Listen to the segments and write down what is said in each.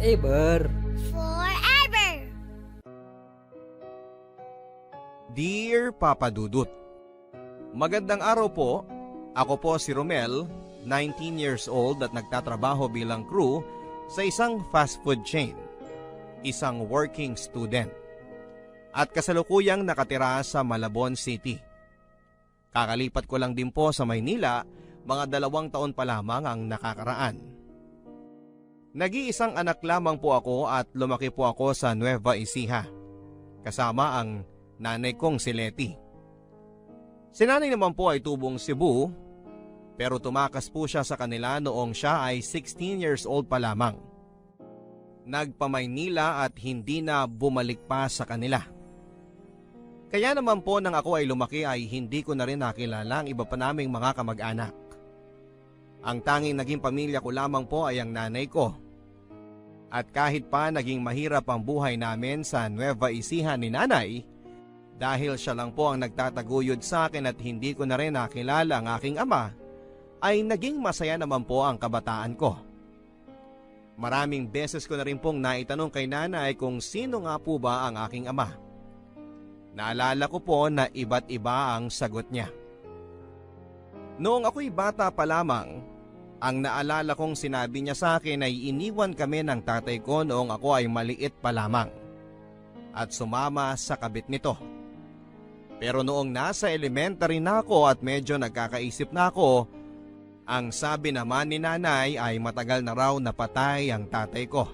Forever. Forever. Dear Papa Dudut, magandang araw po. Ako po si Romel, 19 years old at nagtatrabaho bilang crew sa isang fast food chain. Isang working student. At kasalukuyang nakatira sa Malabon City. Kakalipat ko lang din po sa Maynila, mga 2 taon pa lamang ang nakakaraan. Nag-iisang anak lamang po ako at lumaki po ako sa Nueva Ecija. Kasama ang nanay kong si Letty. Si nanay naman po ay tubong Cebu, pero tumakas po siya sa kanila noong siya ay 16 years old pa lamang. Nagpa-Maynila at hindi na bumalik pa sa kanila. Kaya naman po nang ako ay lumaki ay hindi ko na rin nakilala ang iba pa naming mga kamag-anak. Ang tanging naging pamilya ko lamang po ay ang nanay ko. At kahit pa naging mahirap ang buhay namin sa Nueva Ecija ni nanay, dahil siya lang po ang nagtataguyod sa akin at hindi ko na rin nakilala ang aking ama, ay naging masaya naman po ang kabataan ko. Maraming beses ko na rin pong naitanong kay nanay kung sino nga po ba ang aking ama. Naalala ko po na iba't iba ang sagot niya. Noong ako'y bata pa lamang, ang naalala kong sinabi niya sa akin ay iniwan kami ng tatay ko noong ako ay maliit pa lamang at sumama sa kabit nito. Pero noong nasa elementary na ako at medyo nagkakaisip na ako, ang sabi naman ni nanay ay matagal na raw napatay ang tatay ko.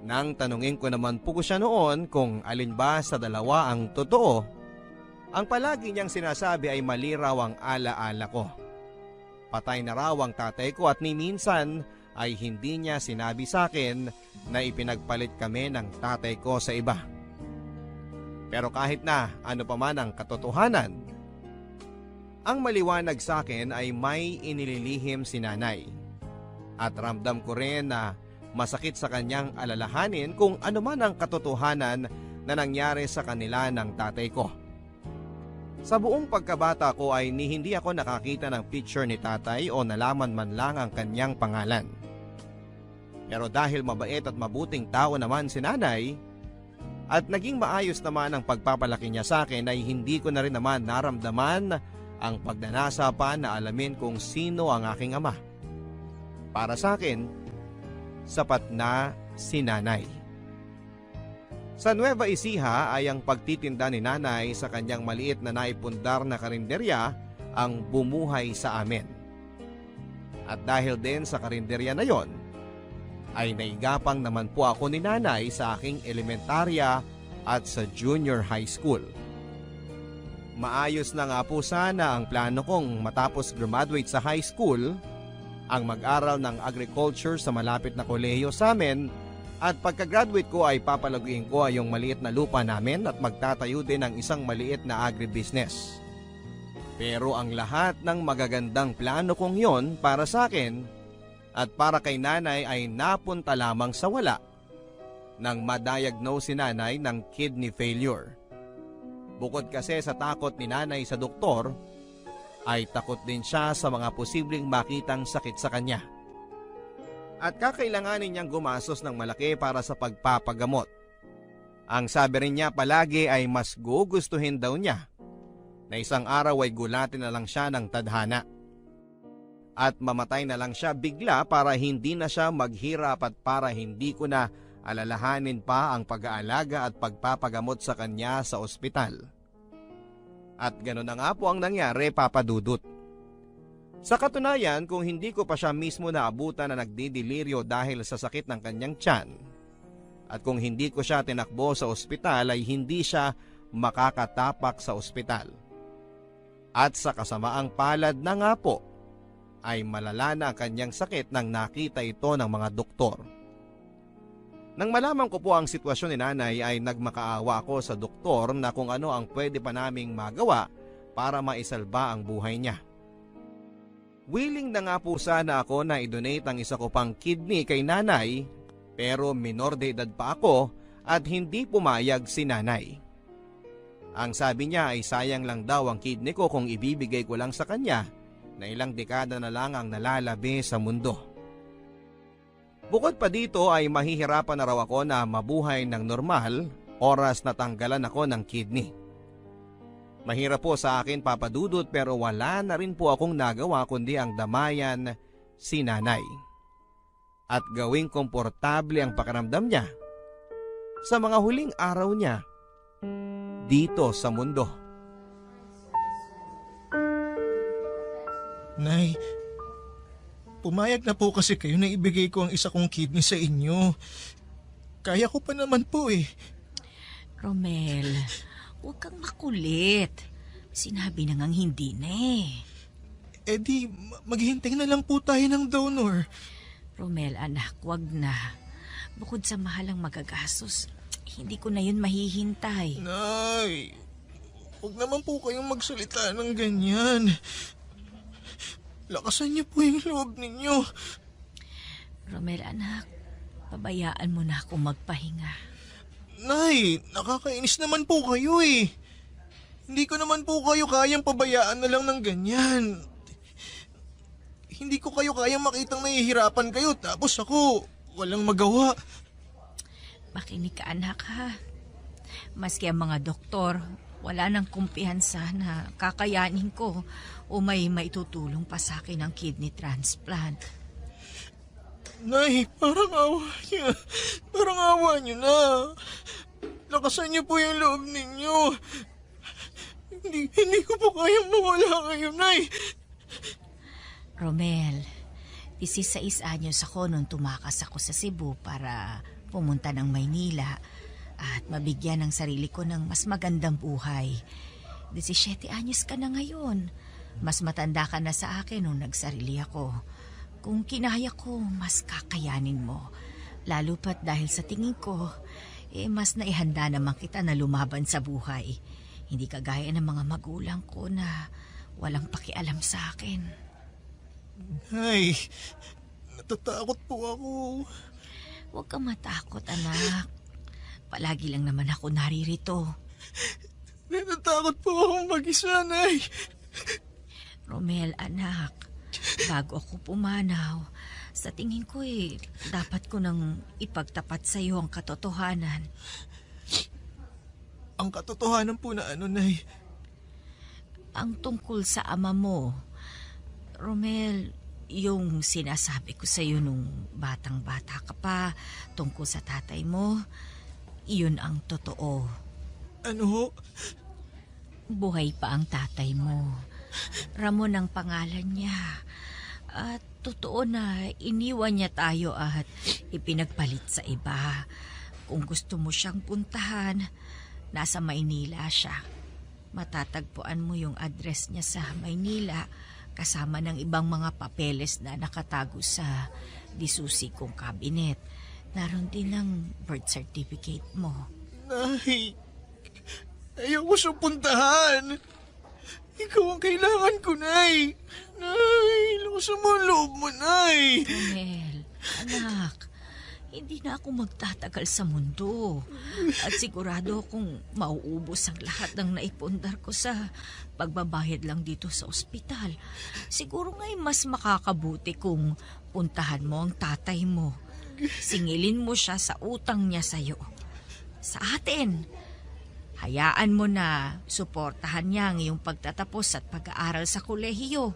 Nang tanungin ko naman po siya noon kung alin ba sa dalawa ang totoo, ang palagi niyang sinasabi ay mali raw ang alaala ko. Patay na raw ang tatay ko at ni minsan ay hindi niya sinabi sa akin na ipinagpalit kami ng tatay ko sa iba. Pero kahit na ano pa man ang katotohanan, ang maliwanag sa akin ay may inililihim si nanay. At ramdam ko rin na masakit sa kanyang alalahanin kung ano man ang katotohanan na nangyari sa kanila ng tatay ko. Sa buong pagkabata ko ay hindi ako nakakita ng picture ni tatay o nalaman man lang ang kanyang pangalan. Pero dahil mabait at mabuting tao naman si nanay, at naging maayos naman ang pagpapalaki niya sa akin ay hindi ko na rin naman naramdaman ang pagnanasa pa na alamin kung sino ang aking ama. Para sa akin, sapat na si nanay. Sa Nueva Ecija ay ang pagtitinda ni nanay sa kanyang maliit na naipundar na karinderya ang bumuhay sa amin. At dahil din sa karinderya na yon, ay naigapang naman po ako ni nanay sa aking elementarya at sa junior high school. Maayos na nga po sana ang plano kong matapos graduate sa high school, ang mag-aral ng agriculture sa malapit na kolehiyo sa amin, at pagka-graduate ko ay papalaguin ko ay yung maliit na lupa namin at magtatayo din ng isang maliit na agribusiness. Pero ang lahat ng magagandang plano kong yon para sa akin at para kay nanay ay napunta lamang sa wala nang ma-diagnose si nanay ng kidney failure. Bukod kasi sa takot ni nanay sa doktor, ay takot din siya sa mga posibleng makitang sakit sa kanya. At kakailanganin niyang gumastos ng malaki para sa pagpapagamot. Ang sabi rin niya palagi ay mas gugustuhin daw niya na isang araw ay gulatin na lang siya ng tadhana. At mamatay na lang siya bigla para hindi na siya maghirap at para hindi ko na alalahanin pa ang pag-aalaga at pagpapagamot sa kanya sa ospital. At gano'n na nga po ang nangyari, Papa Dudut. Sa katunayan, kung hindi ko pa siya mismo naabutan na nagdidelirio dahil sa sakit ng kanyang tiyan, at kung hindi ko siya tinakbo sa ospital ay hindi siya makakatapak sa ospital. At sa kasamaang palad na nga po, ay malala na ang kanyang sakit nang nakita ito ng mga doktor. Nang malaman ko po ang sitwasyon ni nanay ay nagmakaawa ako sa doktor na kung ano ang pwede pa naming magawa para maisalba ang buhay niya. Willing na nga po sana ako na i-donate ang isa ko pang kidney kay nanay, pero minor de edad pa ako at hindi pumayag si nanay. Ang sabi niya ay sayang lang daw ang kidney ko kung ibibigay ko lang sa kanya na ilang dekada na lang ang nalalabi sa mundo. Bukod pa dito ay mahihirapan na raw ako na mabuhay ng normal oras na tanggalan ako ng kidney. Mahirap po sa akin, Papa Dudut, pero wala na rin po akong nagawa kundi ang damayan si nanay. At gawing komportable ang pakiramdam niya sa mga huling araw niya dito sa mundo. Nay, pumayag na po kasi kayo na ibigay ko ang isa kong kidney sa inyo. Kaya ko pa naman po eh. Romel, huwag kang makulit. Sinabi na ngang hindi na eh. Eh di, maghihintay na lang po tayo ng donor. Romel, anak, wag na. Bukod sa mahalang magagastos, hindi ko na yun mahihintay. Nay, huwag naman po kayong magsalita ng ganyan. Lakasan niyo po yung loob ninyo. Romel, anak, pabayaan mo na akong magpahinga. Nay, nakakainis naman po kayo eh. Hindi ko naman po kayo kayang pabayaan na lang ng ganyan. Hindi ko kayo kayang makitang nahihirapan kayo tapos ako walang magawa. Makinig ka, anak, ha? Maski ang mga doktor, wala nang kumpiyansa na kakayanin ko o may maitutulong pa sa akin ang kidney transplant. Nay, parang awa niyo. Parang awa niyo na. Lakasan niyo po yung loob ninyo. Hindi ko po kayang mawala kayo, Nay. Romel, 16 anyos ako nung tumakas ako sa Cebu para pumunta ng Maynila at mabigyan ng sarili ko ng mas magandang buhay. 17 anyos ka na ngayon. Mas matanda ka na sa akin nung nagsarili ako. Kung kinaya ko, mas kakayanin mo. Lalo pat dahil sa tingin ko, mas naihanda naman kita na lumaban sa buhay. Hindi kagaya ng mga magulang ko na walang pakialam sa akin. Nay, natatakot po ako. Huwag kang matakot, anak. Palagi lang naman ako naririto. Natatakot po akong mag-isa, Nay. Romel, anak, bago ako pumanaw, sa tingin ko dapat ko nang ipagtapat sa iyo ang katotohanan. Ang katotohanan po na ano, Nay? Ang tungkol sa ama mo. Romel, yung sinasabi ko sa iyo nung batang-bata ka pa tungkol sa tatay mo, iyon ang totoo. Ano ho? Buhay pa ang tatay mo. Ramon ang pangalan niya. At totoo na iniwan niya tayo at ipinagpalit sa iba. Kung gusto mo siyang puntahan, nasa Maynila siya. Matatagpuan mo yung address niya sa Maynila kasama ng ibang mga papeles na nakatago sa disusi kong kabinet. Naroon din ang birth certificate mo. Nay, ayoko siyang puntahan. Ikaw ang kailangan ko, Nay. Nay, lukusan mo ang loob mo, Nay. Romel, anak, hindi na ako magtatagal sa mundo. At sigurado akong mauubos ang lahat ng naipundar ko sa pagbabayad lang dito sa ospital. Siguro nga'y mas makakabuti kung puntahan mo ang tatay mo. Singilin mo siya sa utang niya sa'yo. Sa atin. Hayaan mo na suportahan niya ang iyong pagtatapos at pag-aaral sa kolehiyo.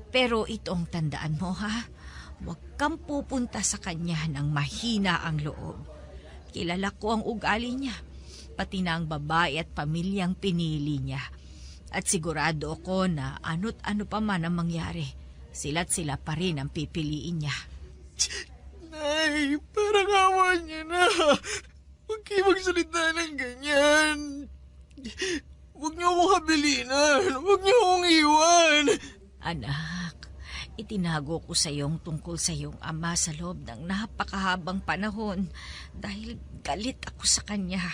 Pero ito ang tandaan mo, ha? Huwag kang pupunta sa kanya ng mahina ang loob. Kilala ko ang ugali niya, pati na ang babae at pamilyang pinili niya. At sigurado ako na ano't ano pa man ang mangyari, sila't sila pa rin ang pipiliin niya. Nay, parang awa niya na. Huwag kayo magsalita ng ganyan. Huwag niyo akong habilinan. Huwag niyo akong iwan. Anak, itinago ko sa iyong tungkol sa iyong ama sa loob ng napakahabang panahon dahil galit ako sa kanya.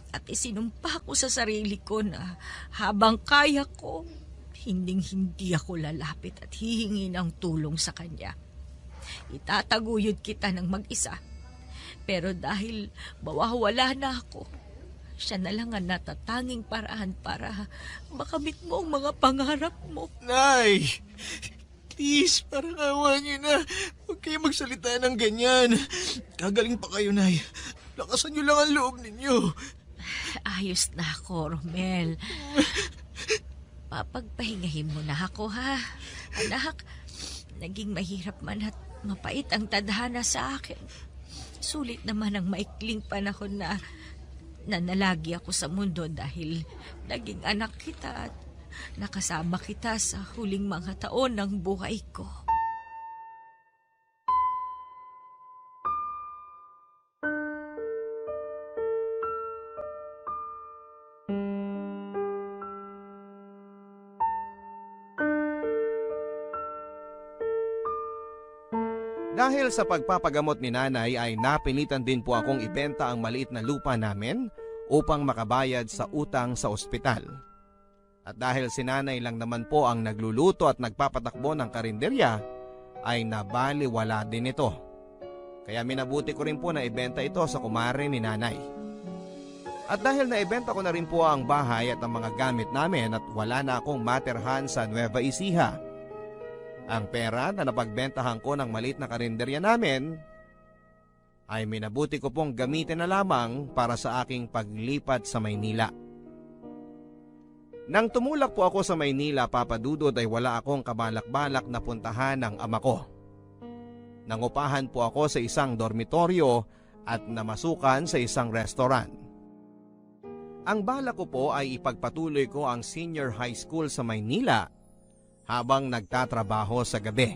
At isinumpa ko sa sarili ko na habang kaya ko, hinding-hindi ako lalapit at hihingi ng tulong sa kanya. Itataguyod kita ng mag-isa. Pero dahil mawawala na ako, siya na lang ang natatanging paraan para makamit mo ang mga pangarap mo. Nay, Please, parang awa niyo na. Huwag kayo magsalita ng ganyan. Gagaling pa kayo, Nay. Lakasan niyo lang ang loob ninyo. Ayos na ako, Romel. Papagpahingahin mo na ako, ha? Anak, naging mahirap man at mapait ang tadhana sa akin. Sulit naman ang maikling panahon na nanalagi ako sa mundo dahil naging anak kita at nakasama kita sa huling mga taon ng buhay ko. Dahil sa pagpapagamot ni nanay ay napilitan din po akong ibenta ang maliit na lupa namin upang makabayad sa utang sa ospital. At dahil si nanay lang naman po ang nagluluto at nagpapatakbo ng karinderya, ay nabaliwala din ito. Kaya minabuti ko rin po na ibenta ito sa kumare ni nanay. At dahil naibenta ko na rin po ang bahay at ang mga gamit namin at wala na akong materhan sa Nueva Ecija, ang pera na napagbentahan ko ng maliit na karinderya namin ay minabuti ko pong gamitin na lamang para sa aking paglipat sa Maynila. Nang tumulak po ako sa Maynila, Papa Dudut, ay wala akong kabalak-balak na puntahan ng ama ko. Nangupahan po ako sa isang dormitoryo at namasukan sa isang restaurant. Ang balak ko po ay ipagpatuloy ko ang senior high school sa Maynila habang nagtatrabaho sa gabi.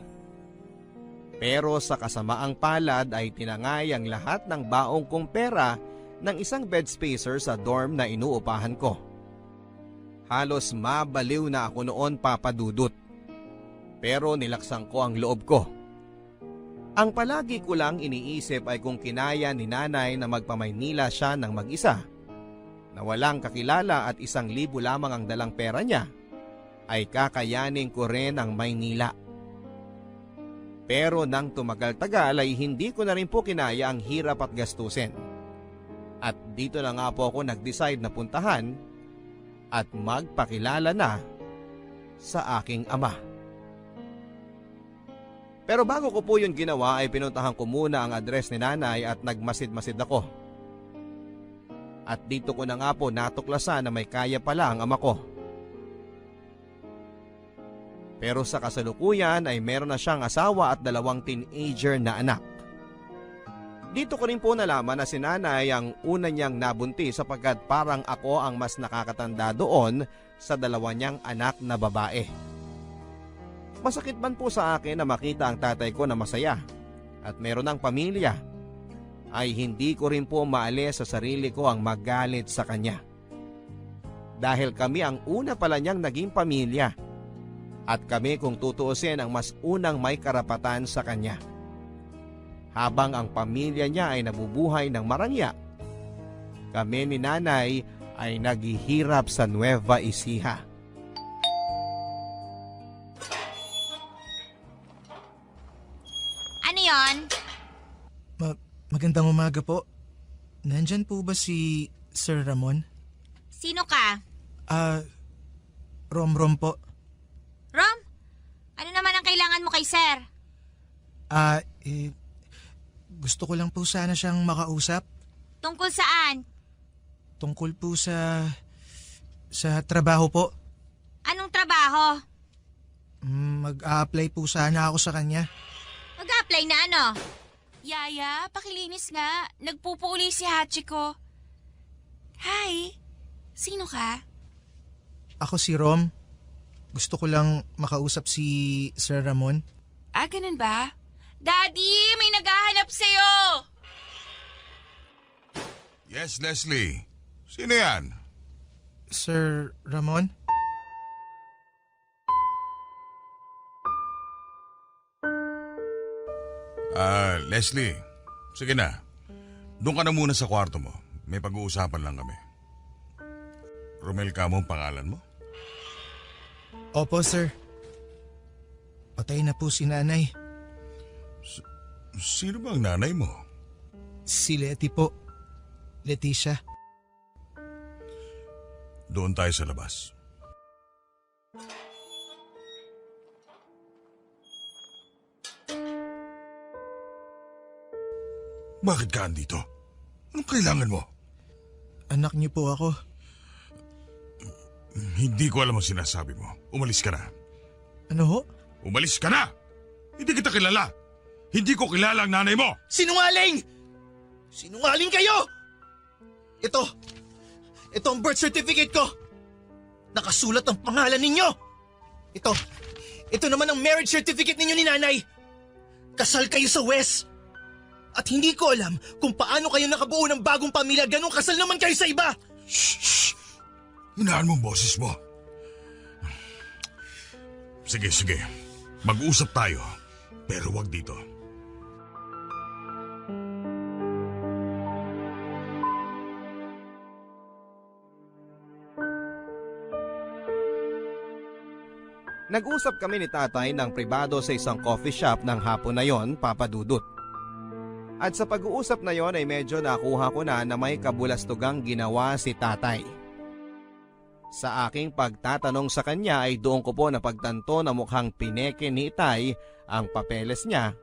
Pero sa kasamaang palad ay tinangay ang lahat ng baong kong pera ng isang bed spacer sa dorm na inuupahan ko. Halos mabaliw na ako noon, Papa Dudut. Pero nilaksan ko ang loob ko. Ang palagi ko lang iniisip ay kung kinaya ni nanay na magpamaynila siya ng mag-isa, na walang kakilala at 1,000 lamang ang dalang pera niya, ay kakayanin ko rin ang Maynila. Pero nang tumagal-tagal ay hindi ko na rin po kinaya ang hirap at gastusin. At dito na nga po ako nag-decide na puntahan at magpakilala na sa aking ama. Pero bago ko po yun ginawa ay pinuntahan ko muna ang address ni nanay at nagmasid-masid ako. At dito ko na nga po natuklasan na may kaya pala ang ama ko. Pero sa kasalukuyan ay meron na siyang asawa at 2 teenager na anak. Dito ko rin po nalaman na si nanay ang una niyang nabuntis sapagkat parang ako ang mas nakakatanda doon sa 2 niyang anak na babae. Masakit man po sa akin na makita ang tatay ko na masaya at meron ng pamilya, ay hindi ko rin po maalis sa sarili ko ang magalit sa kanya. Dahil kami ang una pala niyang naging pamilya. At kami kung tutuusin ang mas unang may karapatan sa kanya. Habang ang pamilya niya ay nabubuhay ng marangya, kami ni nanay ay naghihirap sa Nueva Ecija. Ano yon? Magandang umaga po. Nandyan po ba si Sir Ramon? Sino ka? Rom po. Rom? Ano naman ang kailangan mo kay Sir? Gusto ko lang po sana siyang makausap. Tungkol saan? Tungkol po sa trabaho po. Anong trabaho? Mag-a-apply po sana ako sa kanya. Mag-apply na ano? Yaya, pakilinis nga. Nagpupuli si Hachiko. Hi, sino ka? Ako si Rom. Gusto ko lang makausap si Sir Ramon. Ganun ba? Daddy, may naghahanap sa'yo! Yes, Leslie. Sino yan? Sir Ramon? Leslie. Sige na. Doon ka na muna sa kwarto mo. May pag-uusapan lang kami. Romel ka mo ang pangalan mo? Opo, sir. Patay na po si nanay. Sino ba ang nanay mo? Si Leti po. Leticia. Doon tayo sa labas. Bakit ka andito? Anong kailangan mo? Anak niyo po ako. Hindi ko alam ang sinasabi mo. Umalis ka na. Ano ho? Umalis ka na! Hindi kita kilala! Hindi ko kilala ang nanay mo! Sinungaling! Sinungaling kayo! Ito ang birth certificate ko. Nakasulat ang pangalan ninyo. Ito naman ang marriage certificate ninyo ni nanay. Kasal kayo sa West. At hindi ko alam kung paano kayo nakabuo ng bagong pamilya, ganong kasal naman kayo sa iba. Shh! Hinaan mo ang boses mo. Sige. Mag-uusap tayo. Pero wag dito. Nag-usap kami ni tatay ng pribado sa isang coffee shop ng hapon na yon, Papa Dudut. At sa pag-uusap na yon ay medyo nakuha ko na may kabulastugang ginawa si tatay. Sa aking pagtatanong sa kanya ay doon ko po napagtanto na mukhang pineke ni Itay ang papeles niya,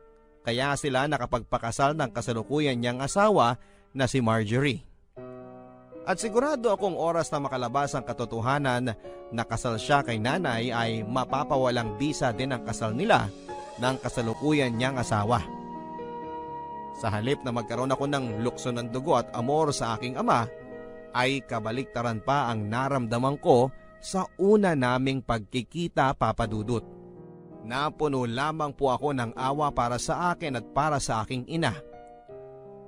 kaya sila nakapagpakasal ng kasalukuyan niyang asawa na si Marjorie. At sigurado akong oras na makalabas ang katotohanan na kasal siya kay nanay ay mapapawalang bisa din ang kasal nila ng kasalukuyan niyang asawa. Sa halip na magkaroon ako ng lukso ng dugo at amor sa aking ama, ay kabaliktaran pa ang naramdaman ko sa una naming pagkikita, Papa Dudut. Napuno lamang po ako ng awa para sa akin at para sa aking ina.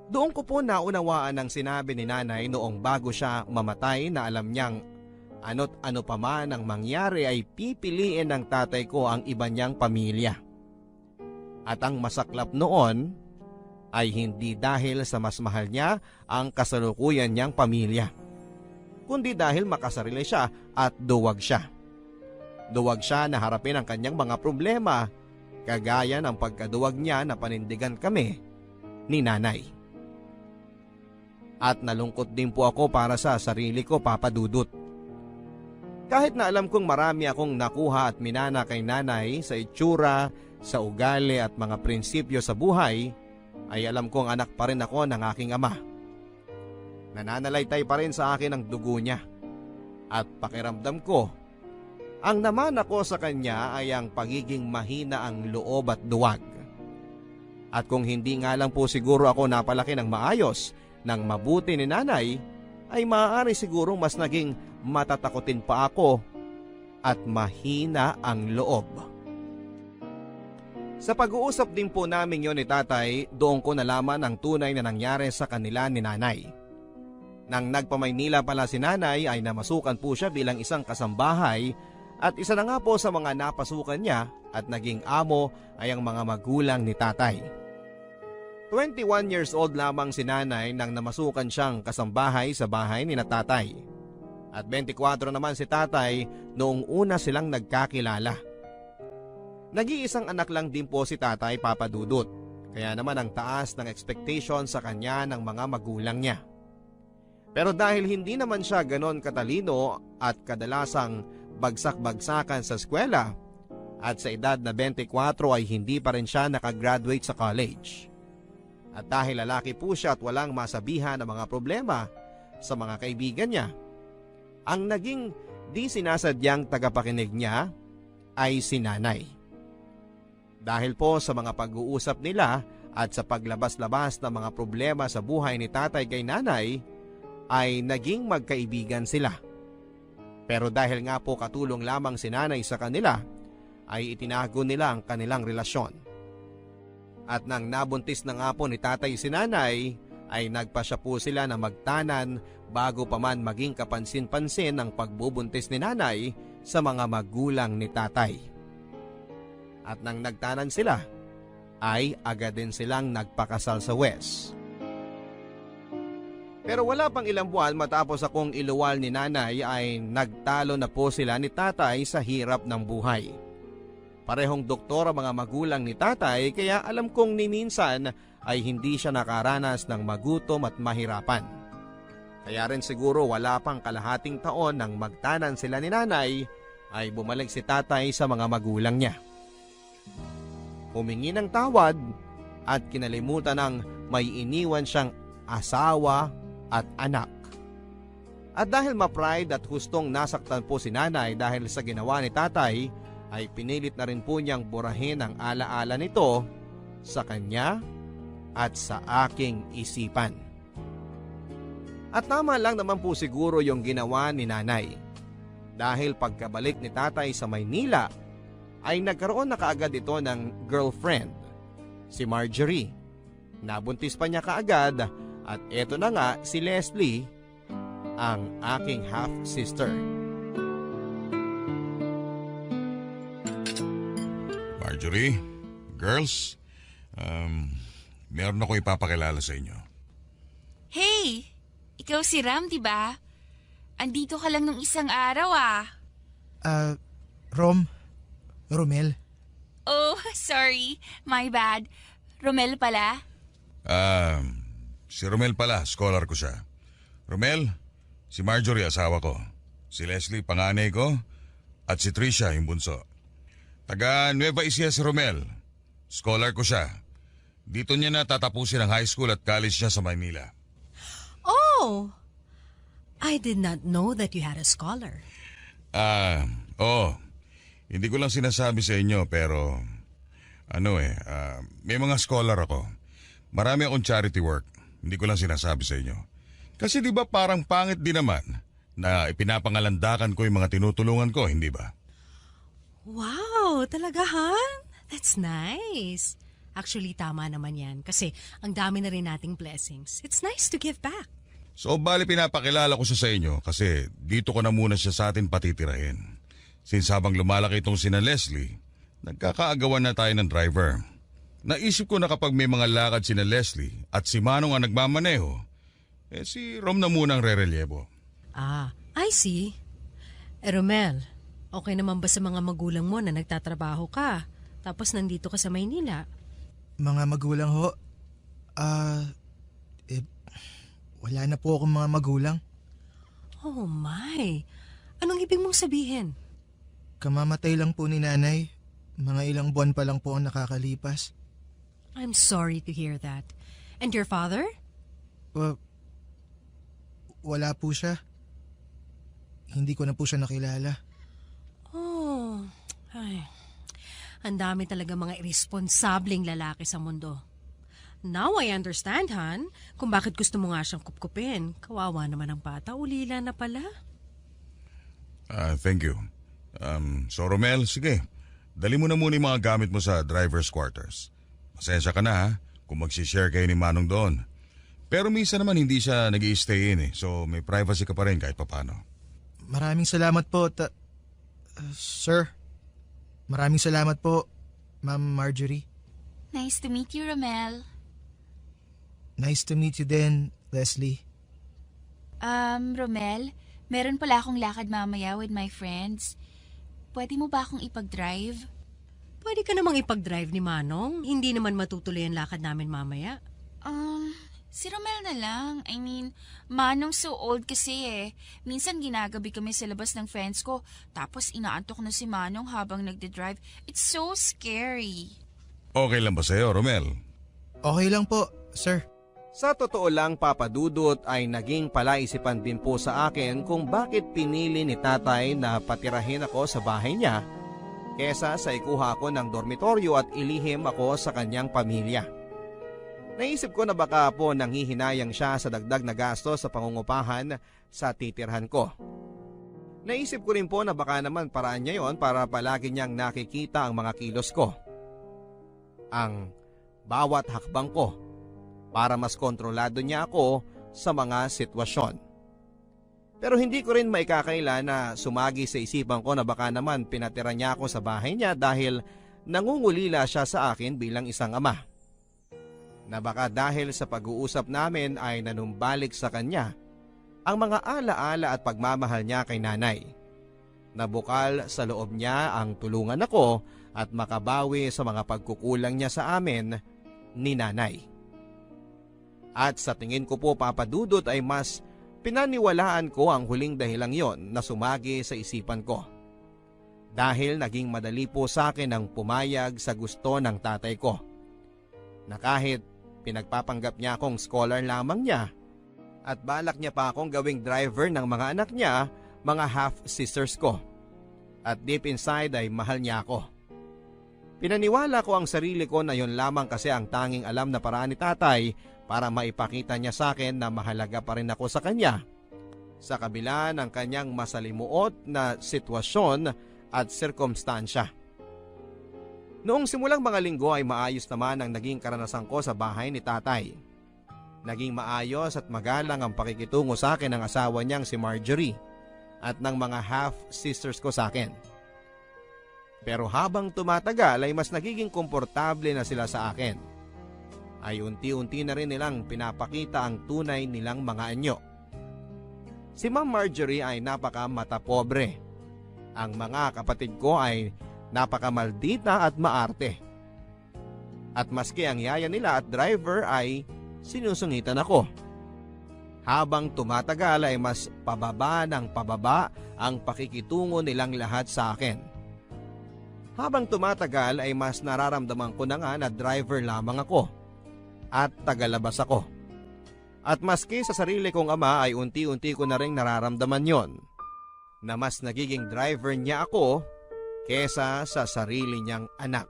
Doon ko po naunawaan ang sinabi ni nanay noong bago siya mamatay na alam niyang ano't ano pa man ang mangyari ay pipiliin ng tatay ko ang iba niyang pamilya. At ang masaklap noon ay hindi dahil sa mas mahal niya ang kasalukuyan niyang pamilya, kundi dahil makasarili siya at duwag siya. Duwag siya na harapin ang kanyang mga problema, kagaya ng pagkaduwag niya na panindigan kami ni nanay. At nalungkot din po ako para sa sarili ko, Papa Dudut. Kahit na alam kong marami akong nakuha at minana kay nanay sa itsura, sa ugali at mga prinsipyo sa buhay, ay alam kong anak pa rin ako ng aking ama. Nananalaytay pa rin sa akin ang dugo niya. At pakiramdam ko, ang naman ako sa kanya ay ang pagiging mahina ang loob at duwag. At kung hindi nga lang po siguro ako napalaki ng maayos, ng mabuti ni nanay, ay maaari sigurong mas naging matatakotin pa ako at mahina ang loob. Sa pag-uusap din po namin yon ni tatay, doon ko nalaman ang tunay na nangyari sa kanila ni nanay. Nang nagpamaynila pala si nanay ay namasukan po siya bilang isang kasambahay at isa na nga po sa mga napasukan niya at naging amo ay ang mga magulang ni tatay. 21 years old lamang si nanay nang namasukan siyang kasambahay sa bahay ni tatay. At 24 naman si tatay noong una silang nagkakilala. Nag-iisang anak lang din po si tatay, Papa Dudut, kaya naman ang taas ng expectation sa kanya ng mga magulang niya. Pero dahil hindi naman siya ganon katalino at kadalasang bagsak-bagsakan sa eskwela, at sa edad na 24 ay hindi pa rin siya nakagraduate sa college. At dahil lalaki po siya at walang masabihan ng mga problema sa mga kaibigan niya, ang naging di sinasadyang tagapakinig niya ay si nanay. Dahil po sa mga pag-uusap nila at sa paglabas-labas ng mga problema sa buhay ni tatay kay nanay, ay naging magkaibigan sila. Pero dahil nga po katulong lamang si nanay sa kanila, ay itinago nila ang kanilang relasyon. At nang nabuntis na nga po ni tatay si nanay, ay nagpasya po sila na magtanan bago pa man maging kapansin-pansin ang pagbubuntis ni nanay sa mga magulang ni tatay. At nang nagtanan sila, ay agad din silang nagpakasal sa West. Pero wala pang ilang buwan matapos akong iluwal ni nanay ay nagtalo na po sila ni tatay sa hirap ng buhay. Parehong doktor ang mga magulang ni tatay kaya alam kong ni minsan ay hindi siya nakaranas ng magutom at mahirapan. Kaya rin siguro wala pang kalahating taon nang magtanan sila ni nanay ay bumalik si tatay sa mga magulang niya. Humingi ng tawad at kinalimutan ng may iniwan siyang asawa at anak. At dahil ma-pride at hustong nasaktan po si nanay dahil sa ginawa ni tatay, ay pinilit na rin po niyang burahin ang alaala nito sa kanya at sa aking isipan. At tama lang naman po siguro yung ginawa ni nanay. Dahil pagkabalik ni tatay sa Maynila, ay nagkaroon na kaagad ito ng girlfriend, si Marjorie. Nabuntis pa niya kaagad at eto na nga si Leslie, ang aking half-sister. Marjorie, girls, meron ako ipapakilala sa inyo. Hey! Ikaw si Ram, di ba? Andito ka lang nung isang araw ah. Romel. Oh, sorry. My bad. Romel pala? Si Romel pala, scholar ko siya. Romel, si Marjorie asawa ko. Si Leslie panganay ko at si Tricia yung bunso. Taga Nueva Ecija si Romel. Scholar ko siya. Dito niya na tatapusin ang high school at college niya sa Maynila. Oh, I did not know that you had a scholar. Hindi ko lang sinasabi sa inyo pero may mga scholar ako. Marami akong charity work. Hindi ko lang sinasabi sa inyo. Kasi di ba parang pangit din naman na ipinapangalandakan ko yung mga tinutulungan ko, hindi ba? Wow, talaga Han? That's nice. Actually, tama naman yan kasi ang dami na rin nating blessings. It's nice to give back. So, bali pinapakilala ko siya sa inyo kasi dito ko na muna siya sa atin patitirahin. Since habang lumalaki itong sina Leslie, nagkakaagawan na tayo ng driver. Naisip ko na kapag may mga lakad sina Leslie at si Manong ang nagmamaneho, si Rom na munang re-relievo. I see. Romel, okay naman ba sa mga magulang mo na nagtatrabaho ka tapos nandito ka sa Maynila? Mga magulang ho? Wala na po akong mga magulang. Oh my, anong ibig mong sabihin? Kamamatay lang po ni nanay. Mga ilang buwan pa lang po ang nakakalipas. I'm sorry to hear that. And your father? Wala po siya. Hindi ko na po siya nakilala. Oh, ay. Ang dami talaga mga irresponsableng lalaki sa mundo. Now I understand, Han, kung bakit gusto mo nga siyang kupkupin. Kawawa naman ang bata, ulila na pala. Thank you. So Romel, sige. Dali mo na muna yung mga gamit mo sa driver's quarters. Pasensya ka na ha, kung magsishare kayo ni Manong doon. Pero minsan naman hindi siya nag-i-stay in so may privacy ka pa rin kahit papano. Maraming salamat po, sir. Maraming salamat po, Ma'am Marjorie. Nice to meet you, Romel. Nice to meet you din, Leslie. Romel, meron pala akong lakad mamaya with my friends. Pwede mo ba akong ipag-drive? Pwede ka namang ipag-drive ni Manong. Hindi naman matutuloy ang lakad namin mamaya. Si Romel na lang. I mean, Manong so old kasi eh. Minsan ginagabi kami sa labas ng friends ko, tapos inaantok na si Manong habang nagde-drive. It's so scary. Okay lang ba sa'yo, Romel? Okay lang po, sir. Sa totoo lang, Papa Dudut, ay naging palaisipan din po sa akin kung bakit pinili ni tatay na patirahin ako sa bahay niya kesa sa ikuha ko ng dormitoryo at ilihim ako sa kanyang pamilya. Naisip ko na baka po nanghihinayang siya sa dagdag na gasto sa pangungupahan sa titirhan ko. Naisip ko rin po na baka naman paraan niya yon para palagi niyang nakikita ang mga kilos ko. Ang bawat hakbang ko para mas kontrolado niya ako sa mga sitwasyon. Pero hindi ko rin maikakaila na sumagi sa isipan ko na baka naman pinatira niya ako sa bahay niya dahil nangungulila siya sa akin bilang isang ama. Na baka dahil sa pag-uusap namin ay nanumbalik sa kanya ang mga alaala at pagmamahal niya kay nanay. Nabukal sa loob niya ang tulungan ako at makabawi sa mga pagkukulang niya sa amin ni nanay. At sa tingin ko po, Papa Dudut, ay mas pinaniwalaan ko ang huling dahilang yon na sumagi sa isipan ko. Dahil naging madali po sa akin ang pumayag sa gusto ng tatay ko. Na kahit pinagpapanggap niya akong scholar lamang niya at balak niya pa akong gawing driver ng mga anak niya, mga half-sisters ko. At deep inside ay mahal niya ako. Pinaniwala ko ang sarili ko na yon lamang kasi ang tanging alam na paraan ni tatay para maipakita niya sa akin na mahalaga pa rin ako sa kanya. Sa kabila ng kanyang masalimuot na sitwasyon at sirkumstansya. Noong simulang mga linggo ay maayos naman ang naging karanasan ko sa bahay ni tatay. Naging maayos at magalang ang pakikitungo sa akin ng asawa niyang si Marjorie at ng mga half-sisters ko sa akin. Pero habang tumatagal ay mas nagiging komportable na sila sa akin. Ay unti-unti na rin nilang pinapakita ang tunay nilang mga anyo. Si Ma'am Marjorie ay napaka matapobre. Ang mga kapatid ko ay napakamaldita at maarte. At maski ang yaya nila at driver ay sinusungitan ako. Habang tumatagal ay mas pababa ng pababa ang pakikitungo nilang lahat sa akin. Habang tumatagal ay mas nararamdaman ko na nga na driver lamang ako at tagalabas ako. At maski sa sarili kong ama ay unti-unti ko na rin nararamdaman yon na mas nagiging driver niya ako kesa sa sarili niyang anak.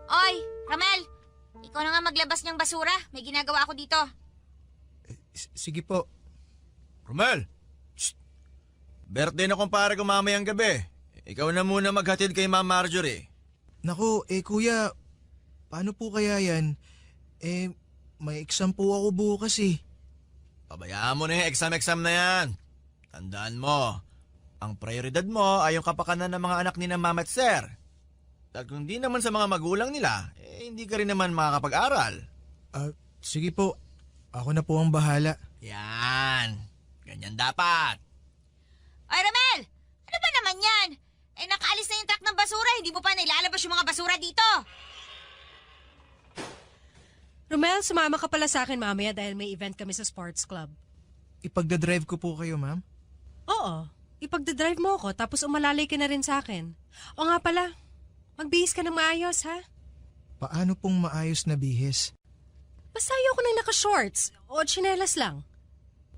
Oy, Romel! Ikaw na nga maglabas ng basura. May ginagawa ako dito. Sige po. Romel! Shh! Birthday na kumpare ko mamayang gabi. Ikaw na muna maghatid kay Ma'am Marjorie. Naku, kuya, paano po kaya yan? May exam po ako bukas eh. Pabayaan mo na yung exam na yan. Tandaan mo, ang prioridad mo ay yung kapakanan ng mga anak ni na Ma'am at Sir. At kung di naman sa mga magulang nila, hindi ka rin naman makakapag-aral. Sige po, ako na po ang bahala. Yan, ganyan dapat. Oy, Romel! Ano ba naman yan? Nakaalis na yung truck ng basura. Hindi mo pa nailalabas yung mga basura dito. Romel, sumama ka pala sa akin mamaya dahil may event kami sa sports club. Ipagdadrive ko po kayo, ma'am? Oo, ipagdadrive mo ako tapos umalalay ka na rin sa akin. O nga pala, magbihis ka ng maayos ha? Paano pong maayos na bihis? Basta ayoko nang naka-shorts o tsinelas lang.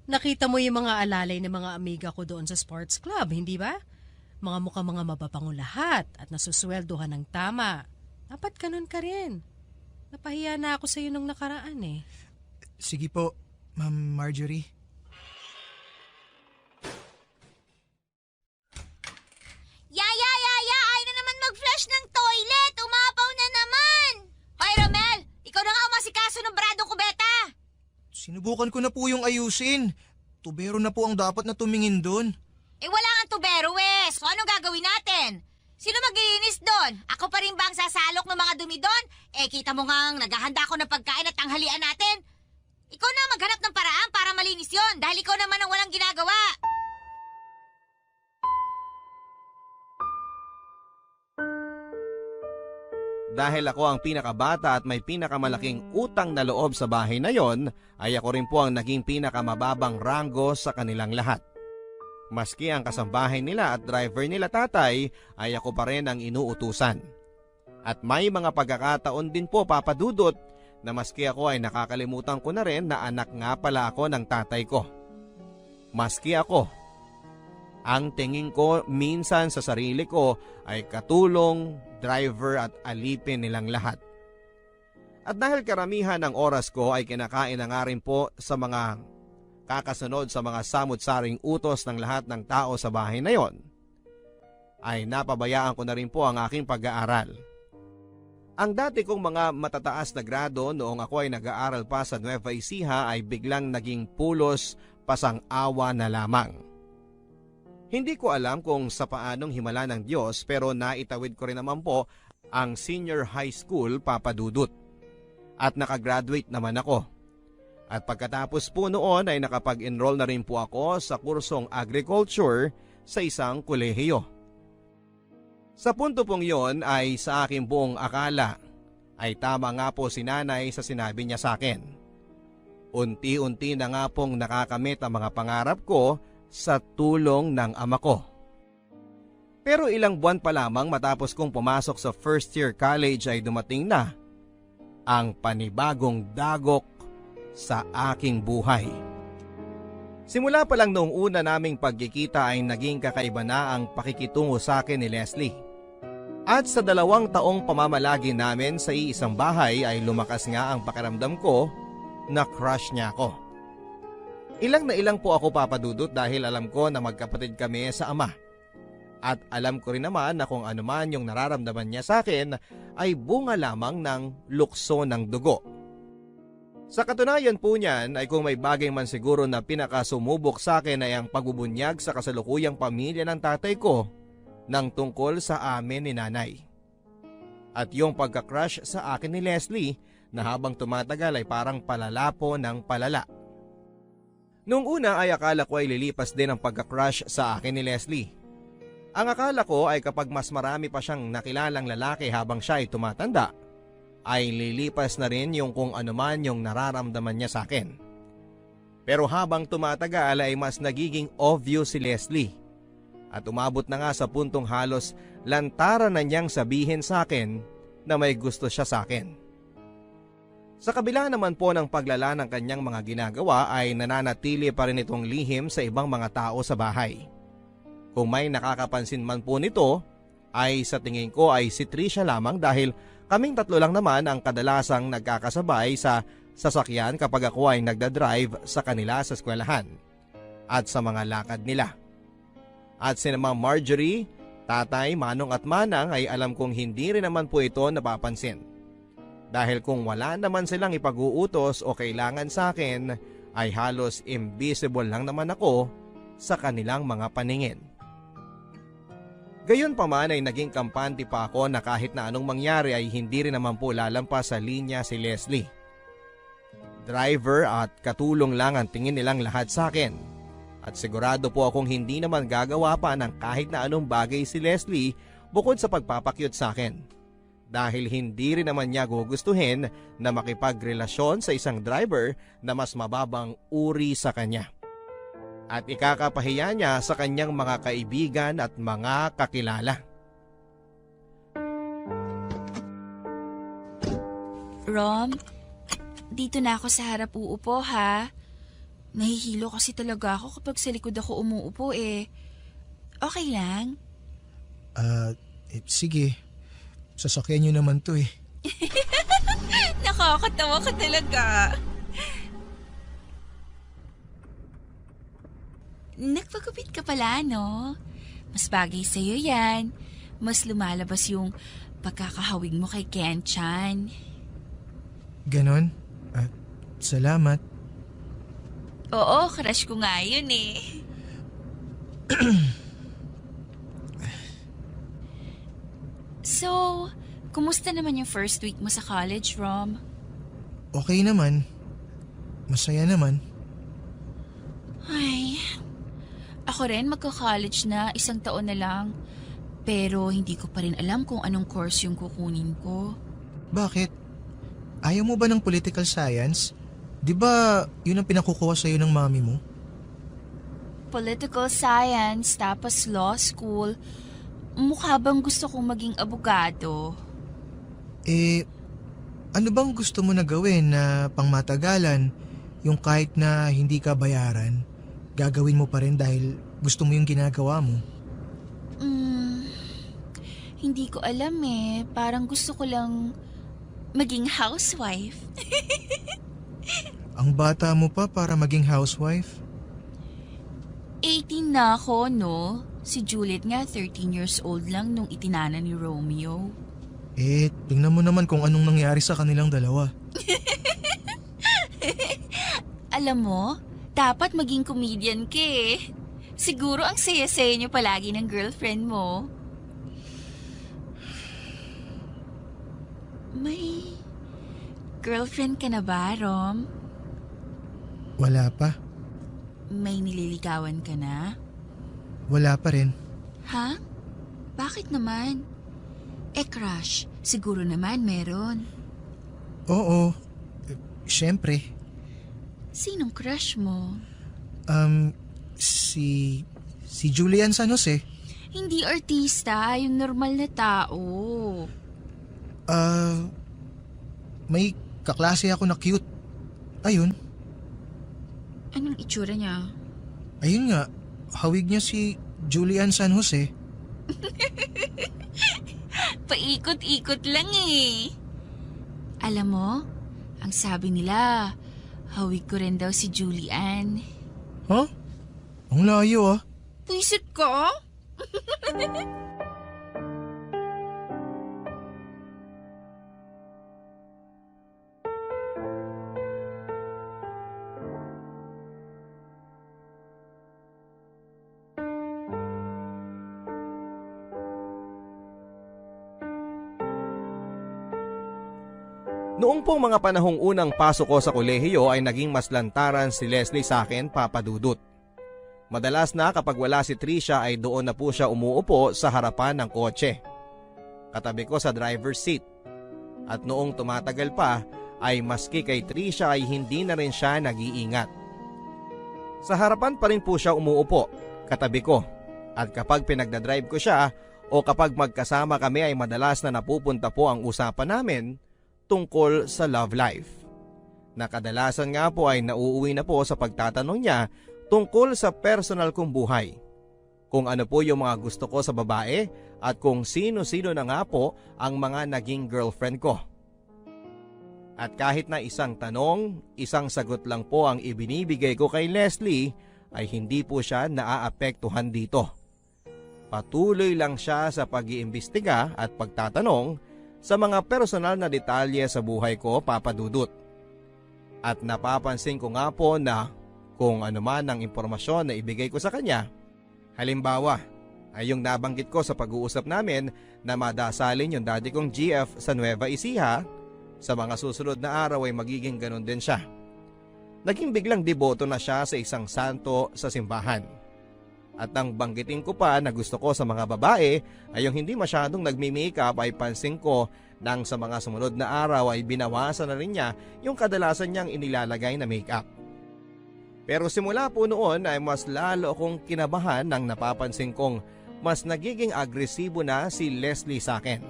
Nakita mo yung mga alalay ng mga amiga ko doon sa sports club, hindi ba? Mga mukhang mga mababangong lahat at nasusweldohan ng tama. Dapat ganun ka rin. Napahiya na ako sa'yo nung nakaraan eh. Sige po, Ma'am Marjorie. Yaya! Ayaw na naman mag-flush ng toilet! Umapaw na naman! Hoy, Romel! Ikaw na nga umasikaso ng bradong kubeta! Sinubukan ko na po yung ayusin. Tubero na po ang dapat na tumingin doon. Wala nga tubero eh! So anong gagawin natin? Sino maglilinis doon? Ako pa rin ba ang sasalok ng mga dumi doon? Kita mo nga naghahanda ako ng pagkain at tanghalian natin. Ikaw na maghanap ng paraan para malinis yon dahil ikaw naman ang walang ginagawa. Dahil ako ang pinakabata at may pinakamalaking utang na loob sa bahay na yon, ay ako rin po ang naging pinakamababang ranggo sa kanilang lahat. Maski ang kasambahay nila at driver nila tatay ay ako pa rin ang inuutusan. At may mga pagkakataon din po papadudot na maski ako ay nakakalimutan ko na rin na anak nga pala ako ng tatay ko. Maski ako, ang tingin ko minsan sa sarili ko ay katulong, driver at alipin nilang lahat. At dahil karamihan ng oras ko ay kinakain na nga rin po sa mga kakasunod sa mga samut-saring utos ng lahat ng tao sa bahay na yon, ay napabayaan ko na rin po ang aking pag-aaral. Ang dati kong mga matataas na grado noong ako ay nag-aaral pa sa Nueva Ecija ay biglang naging pulos pasang-awa na lamang. Hindi ko alam kung sa paanong himala ng Diyos pero naitawid ko rin naman po ang senior high school papadudot. At nakagraduate naman ako. At pagkatapos po noon ay nakapag-enroll na rin po ako sa kursong agriculture sa isang kolehiyo. Sa punto pong yon ay sa aking buong akala ay tama nga po si nanay sa sinabi niya sa akin. Unti-unti na nga pong nakakamit ang mga pangarap ko sa tulong ng ama ko. Pero ilang buwan pa lamang matapos kong pumasok sa first year college ay dumating na ang panibagong dagok sa aking buhay. Simula pa lang noong una naming pagkikita ay naging kakaiba na ang pakikitungo sa akin ni Leslie. At sa 2 taong pamamalagi namin sa iisang bahay ay lumakas nga ang pakiramdam ko na crush niya ako. Ilang na ilang po ako papadudot dahil alam ko na magkapatid kami sa ama. At alam ko rin naman na kung ano man yung nararamdaman niya sa akin ay bunga lamang ng lukso ng dugo. Sa katunayan po niyan ay kung may bagay man siguro na pinakasumubok sa akin ay ang pagbubunyag sa kasalukuyang pamilya ng tatay ko ng tungkol sa amin ni nanay. At yung pagka-crush sa akin ni Leslie na habang tumatagal ay parang palala po ng palala. Noong una ay akala ko ay lilipas din ang pagka-crush sa akin ni Leslie. Ang akala ko ay kapag mas marami pa siyang nakilalang lalaki habang siya ay tumatanda, ay lilipas na rin yung kung ano man yung nararamdaman niya sa akin. Pero habang tumatagal ay mas nagiging obvious si Leslie. At umabot na nga sa puntong halos lantaran na niyang sabihin sa akin na may gusto siya sa akin. Sa kabila naman po ng paglala ng kanyang mga ginagawa ay nananatili pa rin itong lihim sa ibang mga tao sa bahay. Kung may nakakapansin man po nito ay sa tingin ko ay si Trisha lamang dahil kaming 3 lang naman ang kadalasang nagkakasabay sa sasakyan kapag ako ay nagdadrive sa kanila sa eskwelahan at sa mga lakad nila. At sina Ma'am Marjorie, Tatay, Manong at Manang ay alam kong hindi rin naman po ito napapansin. Dahil kung wala naman silang ipag-uutos o kailangan sa akin ay halos invisible lang naman ako sa kanilang mga paningin. Gayon pa man ay naging kampante pa ako na kahit na anong mangyari ay hindi rin naman po lalampas sa linya si Leslie. Driver at katulong lang ang tingin nilang lahat sa akin. At sigurado po akong hindi naman gagawa pa ng kahit na anong bagay si Leslie bukod sa pagpapakyut sa akin. Dahil hindi rin naman niya gugustuhin na makipagrelasyon sa isang driver na mas mababang uri sa kanya. At ikakapahiya niya sa kanyang mga kaibigan at mga kakilala. Rom, dito na ako sa harap uupo ha. Nahihilo kasi talaga ako kapag sa likod ako umuupo eh. Okay lang? Sige. Sasakyan niyo naman to eh. Nakakatawa ka talaga. Nagpagupit ka pala, no? Mas bagay sa'yo yan. Mas lumalabas yung pagkakahawig mo kay Ken-chan. Ganon? Salamat. Oo, crush ko nga yun eh. So, kumusta naman yung first week mo sa college, Rom? Okay naman. Masaya naman. Ay, ako rin magka-college na, 1 taon na lang. Pero hindi ko pa rin alam kung anong course yung kukunin ko. Bakit? Ayaw mo ba ng political science? Di ba yun ang pinakukuha sa'yo ng mami mo? Political science, tapos law school. Mukha bang gusto kong maging abogado? Ano bang gusto mo na gawin na pangmatagalan, yung kahit na hindi ka bayaran, gagawin mo pa rin dahil gusto mo yung ginagawa mo? Hindi ko alam eh. Parang gusto ko lang maging housewife. Ang bata mo pa para maging housewife? 18 na ako, no? Si Juliet nga 13 years old lang nung itinana ni Romeo. Tingnan mo naman kung anong nangyari sa kanilang dalawa. Alam mo, dapat maging comedian ka eh. Siguro ang saya-saya niyo palagi ng girlfriend mo. May girlfriend ka na ba, Rom? Wala pa. May nililigawan ka na? Wala pa rin. Ha? Bakit naman? Crush, siguro naman meron. Oo. Siyempre. Sinong crush mo? Si Julian San Jose. Hindi artista, yung normal na tao. May kaklase ako na cute. Ayun. Anong itsura niya? Ayun nga. Hawig niya si Julian San Jose. Paikot-ikot lang eh. Alam mo, ang sabi nila, hawig ko rin daw si Julian. Huh? Ang layo ah. Puisit ka? Noong pong mga panahong unang pasok ko sa kolehiyo ay naging mas lantaran si Leslie sa akin, Papa Dudut. Madalas na kapag wala si Trisha ay doon na po siya umuupo sa harapan ng kotse. Katabi ko sa driver's seat. At noong tumatagal pa ay maski kay Trisha ay hindi na rin siya nag-iingat. Sa harapan pa rin po siya umuupo, katabi ko. At kapag pinagdadrive ko siya o kapag magkasama kami ay madalas na napupunta po ang usapan namin tungkol sa love life. Nakadalasan nga po ay nauuwi na po sa pagtatanong niya tungkol sa personal kong buhay. Kung ano po yung mga gusto ko sa babae at kung sino-sino na nga po ang mga naging girlfriend ko. At kahit na isang tanong, isang sagot lang po ang ibinibigay ko kay Leslie ay hindi po siya naaapektuhan dito. Patuloy lang siya sa pag-iimbestiga at pagtatanong sa mga personal na detalye sa buhay ko, Papa Dudut. At napapansin ko nga po na kung ano man ang impormasyon na ibigay ko sa kanya, halimbawa ay yung nabanggit ko sa pag-uusap namin na madasalin yung daddy kong GF sa Nueva Ecija, sa mga susunod na araw ay magiging ganun din siya. Naging biglang deboto na siya sa isang santo sa simbahan. At ang banggitin ko pa na gusto ko sa mga babae ay yung hindi masyadong nagmi-makeup ay pansin ko nang sa mga sumunod na araw ay binawasan na rin niya yung kadalasan niyang inilalagay na makeup. Pero simula po noon ay mas lalo akong kinabahan nang napapansin kong mas nagiging agresibo na si Leslie sa akin.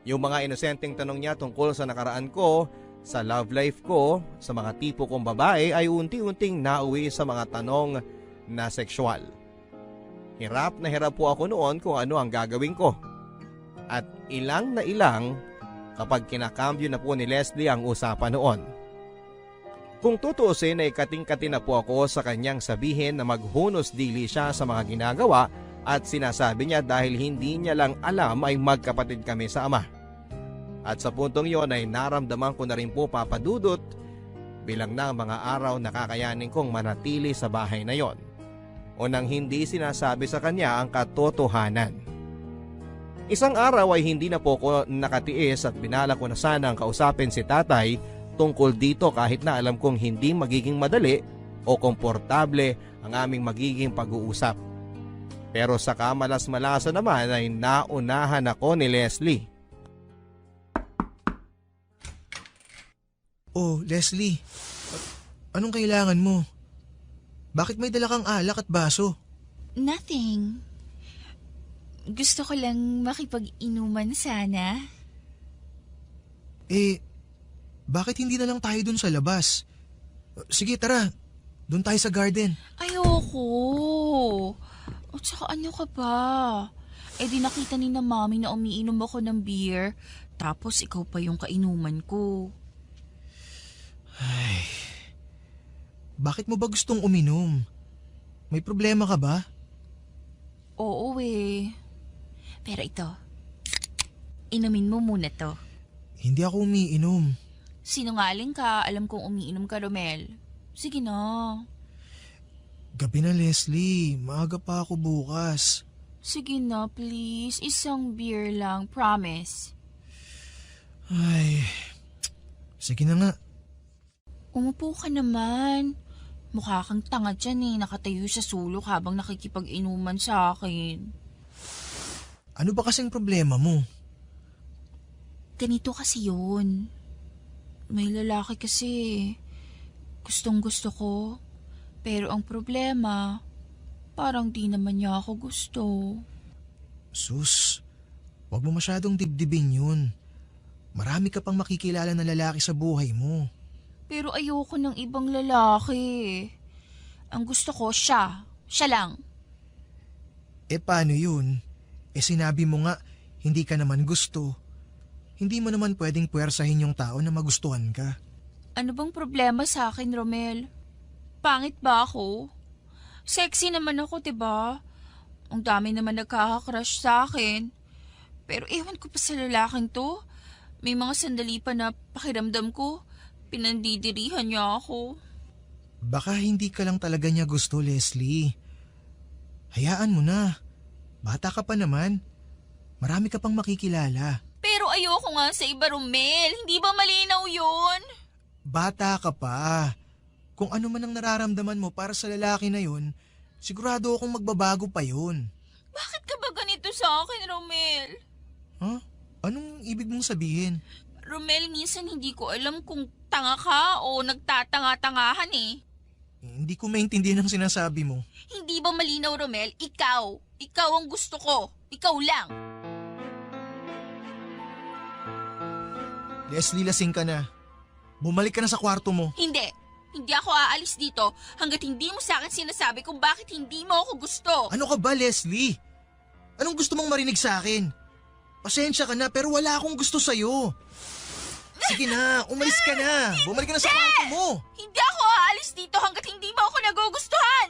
Yung mga inosenteng tanong niya tungkol sa nakaraan ko, sa love life ko, sa mga tipo kong babae ay unti-unting nauwi sa mga tanong na sexual. Hirap na hirap po ako noon kung ano ang gagawin ko. At ilang na ilang kapag kinakambyo na po ni Leslie ang usapan noon. Kung tutuusin ay kating-kati na po ako sa kanyang sabihin na maghunos dili siya sa mga ginagawa at sinasabi niya dahil hindi niya lang alam ay magkapatid kami sa ama. At sa puntong yon ay naramdaman ko na rin po, Papa Dudut, bilang na mga araw na kakayanin kong manatili sa bahay na yon. O nang hindi sinasabi sa kanya ang katotohanan. Isang araw ay hindi na po ko nakatiis at binala ko na sanang kausapin si tatay tungkol dito kahit na alam kong hindi magiging madali o komportable ang aming magiging pag-uusap. Pero sa kamalas-malasa naman ay naunahan ako ni Leslie. Oh, Leslie. Anong kailangan mo? Bakit may dala kang alak at baso? Nothing. Gusto ko lang makipag-inuman sana. Bakit hindi na lang tayo dun sa labas? Sige, tara. Dun tayo sa garden. Ayoko. At saka ano ka ba? Di nakita ni na mami na umiinom ako ng beer, tapos ikaw pa yung kainuman ko. Ay, bakit mo ba gustong uminom? May problema ka ba? Oo Pero ito, inumin mo muna to. Hindi ako umiinom. Sinungaling ka, alam kong umiinom ka, Romel. Sige na. Gabi na, Leslie. Maaga pa ako bukas. Sige na, please. Isang beer lang, promise. Ay, sige na nga. Umupo ka naman. Mukha kang tanga dyan nakatayo sa sulok habang nakikipag-inuman sa akin. Ano ba kasing problema mo? Ganito kasi yun. May lalaki kasi. Gustong gusto ko. Pero ang problema, parang di naman niya ako gusto. Sus, wag mo masyadong dibdibin yun. Marami ka pang makikilala na lalaki sa buhay mo. Pero ayoko ng ibang lalaki. Ang gusto ko siya. Siya lang. Paano yun? Sinabi mo nga, hindi ka naman gusto. Hindi mo naman pwedeng puwersahin yung tao na magustuhan ka. Ano bang problema sa akin, Romel? Pangit ba ako? Sexy naman ako, diba? Ang dami naman nagkaka-crush sa akin. Pero ewan ko pa sa lalaking to. May mga sandali pa na pakiramdam ko, pinandidirihan niya ako. Baka hindi ka lang talaga niya gusto, Leslie. Hayaan mo na. Bata ka pa naman. Marami ka pang makikilala. Pero ayoko nga sa iba, Romel. Hindi ba malinaw yun? Bata ka pa. Kung ano man ang nararamdaman mo para sa lalaki na yun, sigurado akong magbabago pa yun. Bakit ka ba ganito sa akin, Romel? Huh? Anong ibig mong sabihin? Romel, minsan hindi ko alam kung tanga ka o nagtatanga-tangahan eh. Hindi ko maintindihan ang sinasabi mo. Hindi ba malinaw, Romel? Ikaw. Ikaw ang gusto ko. Ikaw lang. Leslie, lasing ka na. Bumalik ka na sa kwarto mo. Hindi. Hindi ako aalis dito hanggat hindi mo sa akin sinasabi kung bakit hindi mo ako gusto. Ano ka ba, Leslie? Anong gusto mong marinig sa akin? Pasensya ka na pero wala akong gusto sa'yo. Sige na, umalis ka na. Bumalik ka na sa kwarto mo. Hindi ako aalis dito hanggat hindi mo ako nagugustuhan.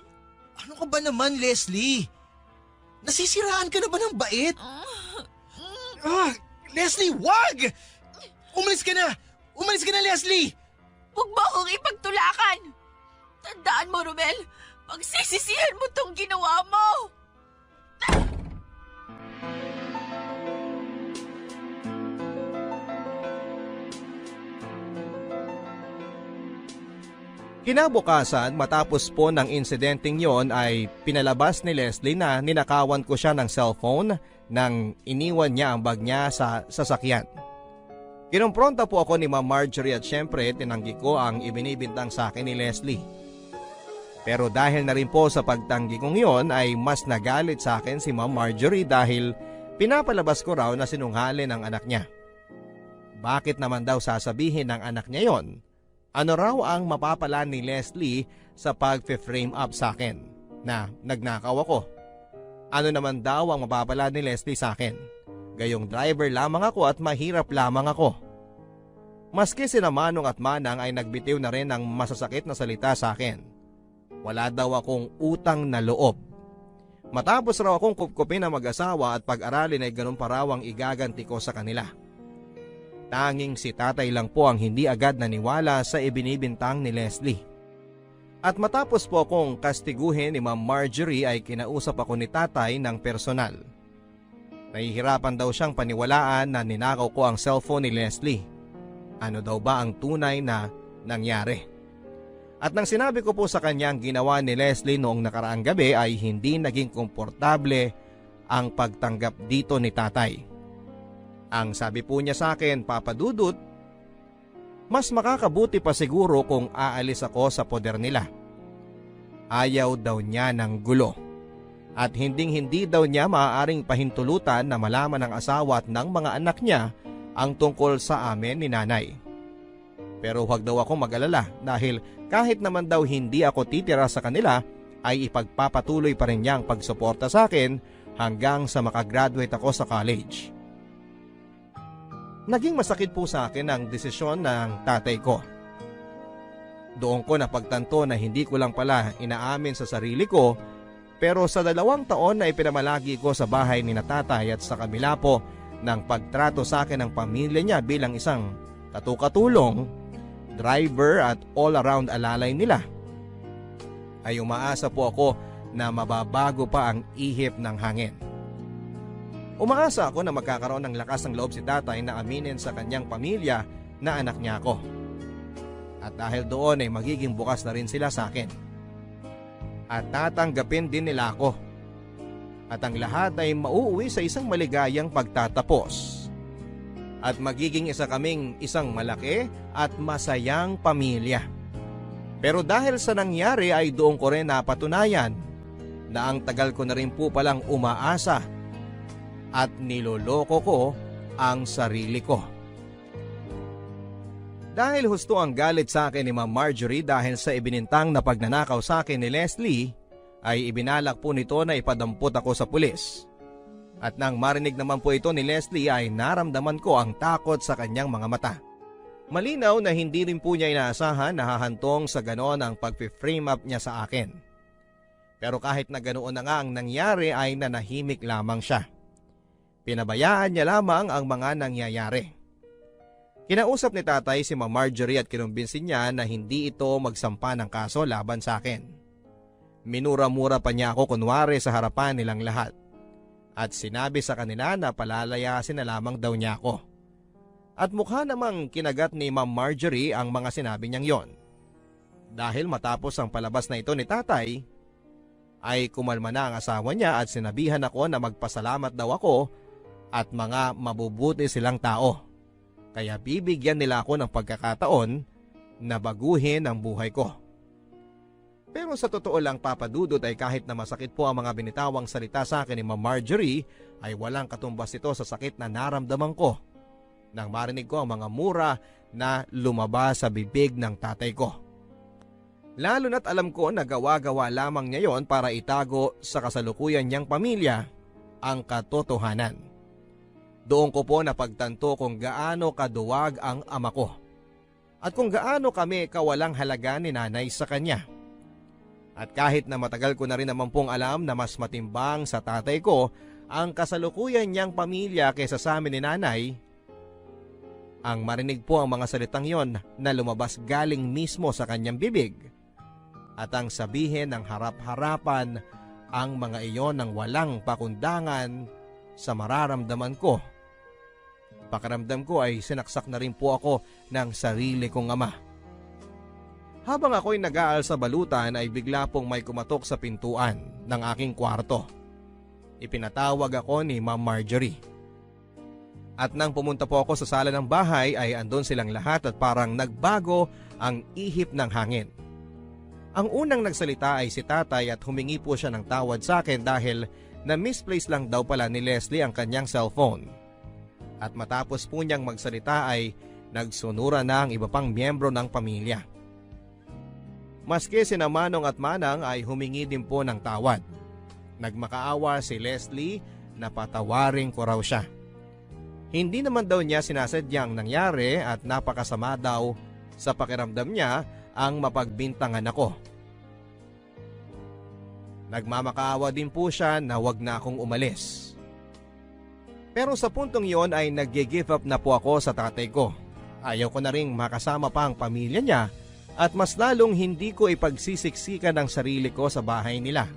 Ano ka ba naman, Leslie? Nasisiraan ka na ba ng bait? Leslie, wag! Umalis ka na! Umalis ka na, Leslie! Huwag mo akong ipagtulakan. Tandaan mo, Romel, pagsisisihan mo tong ginawa mo. Kinabukasan matapos po ng insidenteng yon ay pinalabas ni Leslie na ninakawan ko siya ng cellphone nang iniwan niya ang bag niya sa sasakyan. Kinumpronta po ako ni Ma'am Marjorie at syempre tinanggi ko ang ibinibintang sa akin ni Leslie. Pero dahil na rin po sa pagtanggi kong yon ay mas nagalit sa akin si Ma'am Marjorie dahil pinapalabas ko raw na sinungaling ang anak niya. Bakit naman daw sasabihin ng anak niya yon? Ano raw ang mapapala ni Leslie sa pag-frame up sa akin na nagnakaw ako? Ano naman daw ang mapapala ni Leslie sa akin? Gayong driver lamang ako at mahirap lamang ako. Maski sina Manong at Manang ay nagbitiw na rin ng masasakit na salita sa akin. Wala daw akong utang na loob. Matapos raw akong kupkupin na mag-asawa at pag-aralin ay ganun pa raw ang igaganti ko sa kanila. Tanging si tatay lang po ang hindi agad naniwala sa ibinibintang ni Leslie. At matapos po akong kastiguhin ni Ma'am Marjorie ay kinausap ako ni tatay ng personal. Nahihirapan daw siyang paniwalaan na ninakaw ko ang cellphone ni Leslie. Ano daw ba ang tunay na nangyari? At nang sinabi ko po sa kanya ang ginawa ni Leslie noong nakaraang gabi ay hindi naging komportable ang pagtanggap dito ni tatay. Ang sabi po niya sa akin, Papa Dudut, mas makakabuti pa siguro kung aalis ako sa poder nila. Ayaw daw niya ng gulo. At hindi daw niya maaaring pahintulutan na malaman ng asawa at ng mga anak niya ang tungkol sa amin ni nanay. Pero huwag daw ako mag-alala dahil kahit naman daw hindi ako titira sa kanila ay ipagpapatuloy pa rin niya ang pagsuporta sa akin hanggang sa makagraduate ako sa college. Naging masakit po sa akin ang desisyon ng tatay ko. Doon ko napagtanto na hindi ko lang pala inaamin sa sarili ko, pero sa 2 taon na ipinamalagi ko sa bahay ni tatay at sa kabila po ng pagtrato sa akin ng pamilya niya bilang isang katulong, driver at all-around alalay nila, ay umaasa po ako na mababago pa ang ihip ng hangin. Umaasa ako na magkakaroon ng lakas ng loob si tatay na aminin sa kanyang pamilya na anak niya ako. At dahil doon ay magiging bukas na rin sila sa akin. At tatanggapin din nila ako. At ang lahat ay mauuwi sa isang maligayang pagtatapos. At magiging isa kaming isang malaki at masayang pamilya. Pero dahil sa nangyari ay doon ko rin napatunayan na ang tagal ko na rin po palang umaasa at niloloko ko ang sarili ko. Dahil husto ang galit sa akin ni Ma'am Marjorie dahil sa ibinintang na pagnanakaw sa akin ni Leslie, ay ibinalak po nito na ipadampot ako sa pulis. At nang marinig naman po ito ni Leslie ay naramdaman ko ang takot sa kanyang mga mata. Malinaw na hindi rin po niya inaasahan na hahantong sa ganoon ang pag-frame up niya sa akin. Pero kahit na ganoon na nga ang nangyari ay nanahimik lamang siya. Pinabayaan niya lamang ang mga nangyayari. Kinausap ni tatay si Ma'am Marjorie at kinumbinsin niya na hindi ito magsampa ng kaso laban sa akin. Minura-mura pa niya ako kunwari sa harapan nilang lahat. At sinabi sa kanila na palalayasin na lamang daw niya ako. At mukha namang kinagat ni Ma'am Marjorie ang mga sinabi niyang yon. Dahil matapos ang palabas na ito ni tatay, ay kumalma na ang asawa niya at sinabihan ako na magpasalamat daw ako at mga mabubuti silang tao. Kaya bibigyan nila ako ng pagkakataon na baguhin ang buhay ko. Pero sa totoo lang papadudot ay kahit na masakit po ang mga binitawang salita sa akin ni Ma'am Marjorie ay walang katumbas ito sa sakit na naramdaman ko nang marinig ko ang mga mura na lumabas sa bibig ng tatay ko. Lalo na't alam ko na gawa-gawa lamang niya yon para itago sa kasalukuyan niyang pamilya ang katotohanan. Doon ko po napagtanto kung gaano kaduwag ang ama ko at kung gaano kami kawalang halaga ni nanay sa kanya. At kahit na matagal ko na rin naman pong alam na mas matimbang sa tatay ko ang kasalukuyan niyang pamilya kaysa sa amin ni nanay, ang marinig po ang mga salitang yon na lumabas galing mismo sa kanyang bibig at ang sabihin ng harap-harapan ang mga iyon ng walang pakundangan sa mararamdaman ko. Pakiramdam ko ay sinaksak na rin po ako ng sarili kong ama. Habang ako'y nag-aal sa balutan ay bigla pong may kumatok sa pintuan ng aking kwarto. Ipinatawag ako ni Ma'am Marjorie. At nang pumunta po ako sa sala ng bahay ay andon silang lahat at parang nagbago ang ihip ng hangin. Ang unang nagsalita ay si tatay at humingi po siya ng tawad sa akin dahil na misplace lang daw pala ni Leslie ang kanyang cellphone. At matapos po niyang magsalita ay nagsunura na ang iba pang miyembro ng pamilya. Maski sina Manong at Manang ay humingi din po ng tawad. Nagmakaawa si Leslie na patawarin ko raw siya. Hindi naman daw niya sinasadyang nangyari at napakasama daw sa pakiramdam niya ang mapagbintangan ako. Nagmamakaawa din po siya na wag na akong umalis. Pero sa puntong yon ay nag-give up na po ako sa tatay ko. Ayaw ko na ring makasama pa ang pamilya niya at mas lalong hindi ko ipagsisiksikan ang sarili ko sa bahay nila.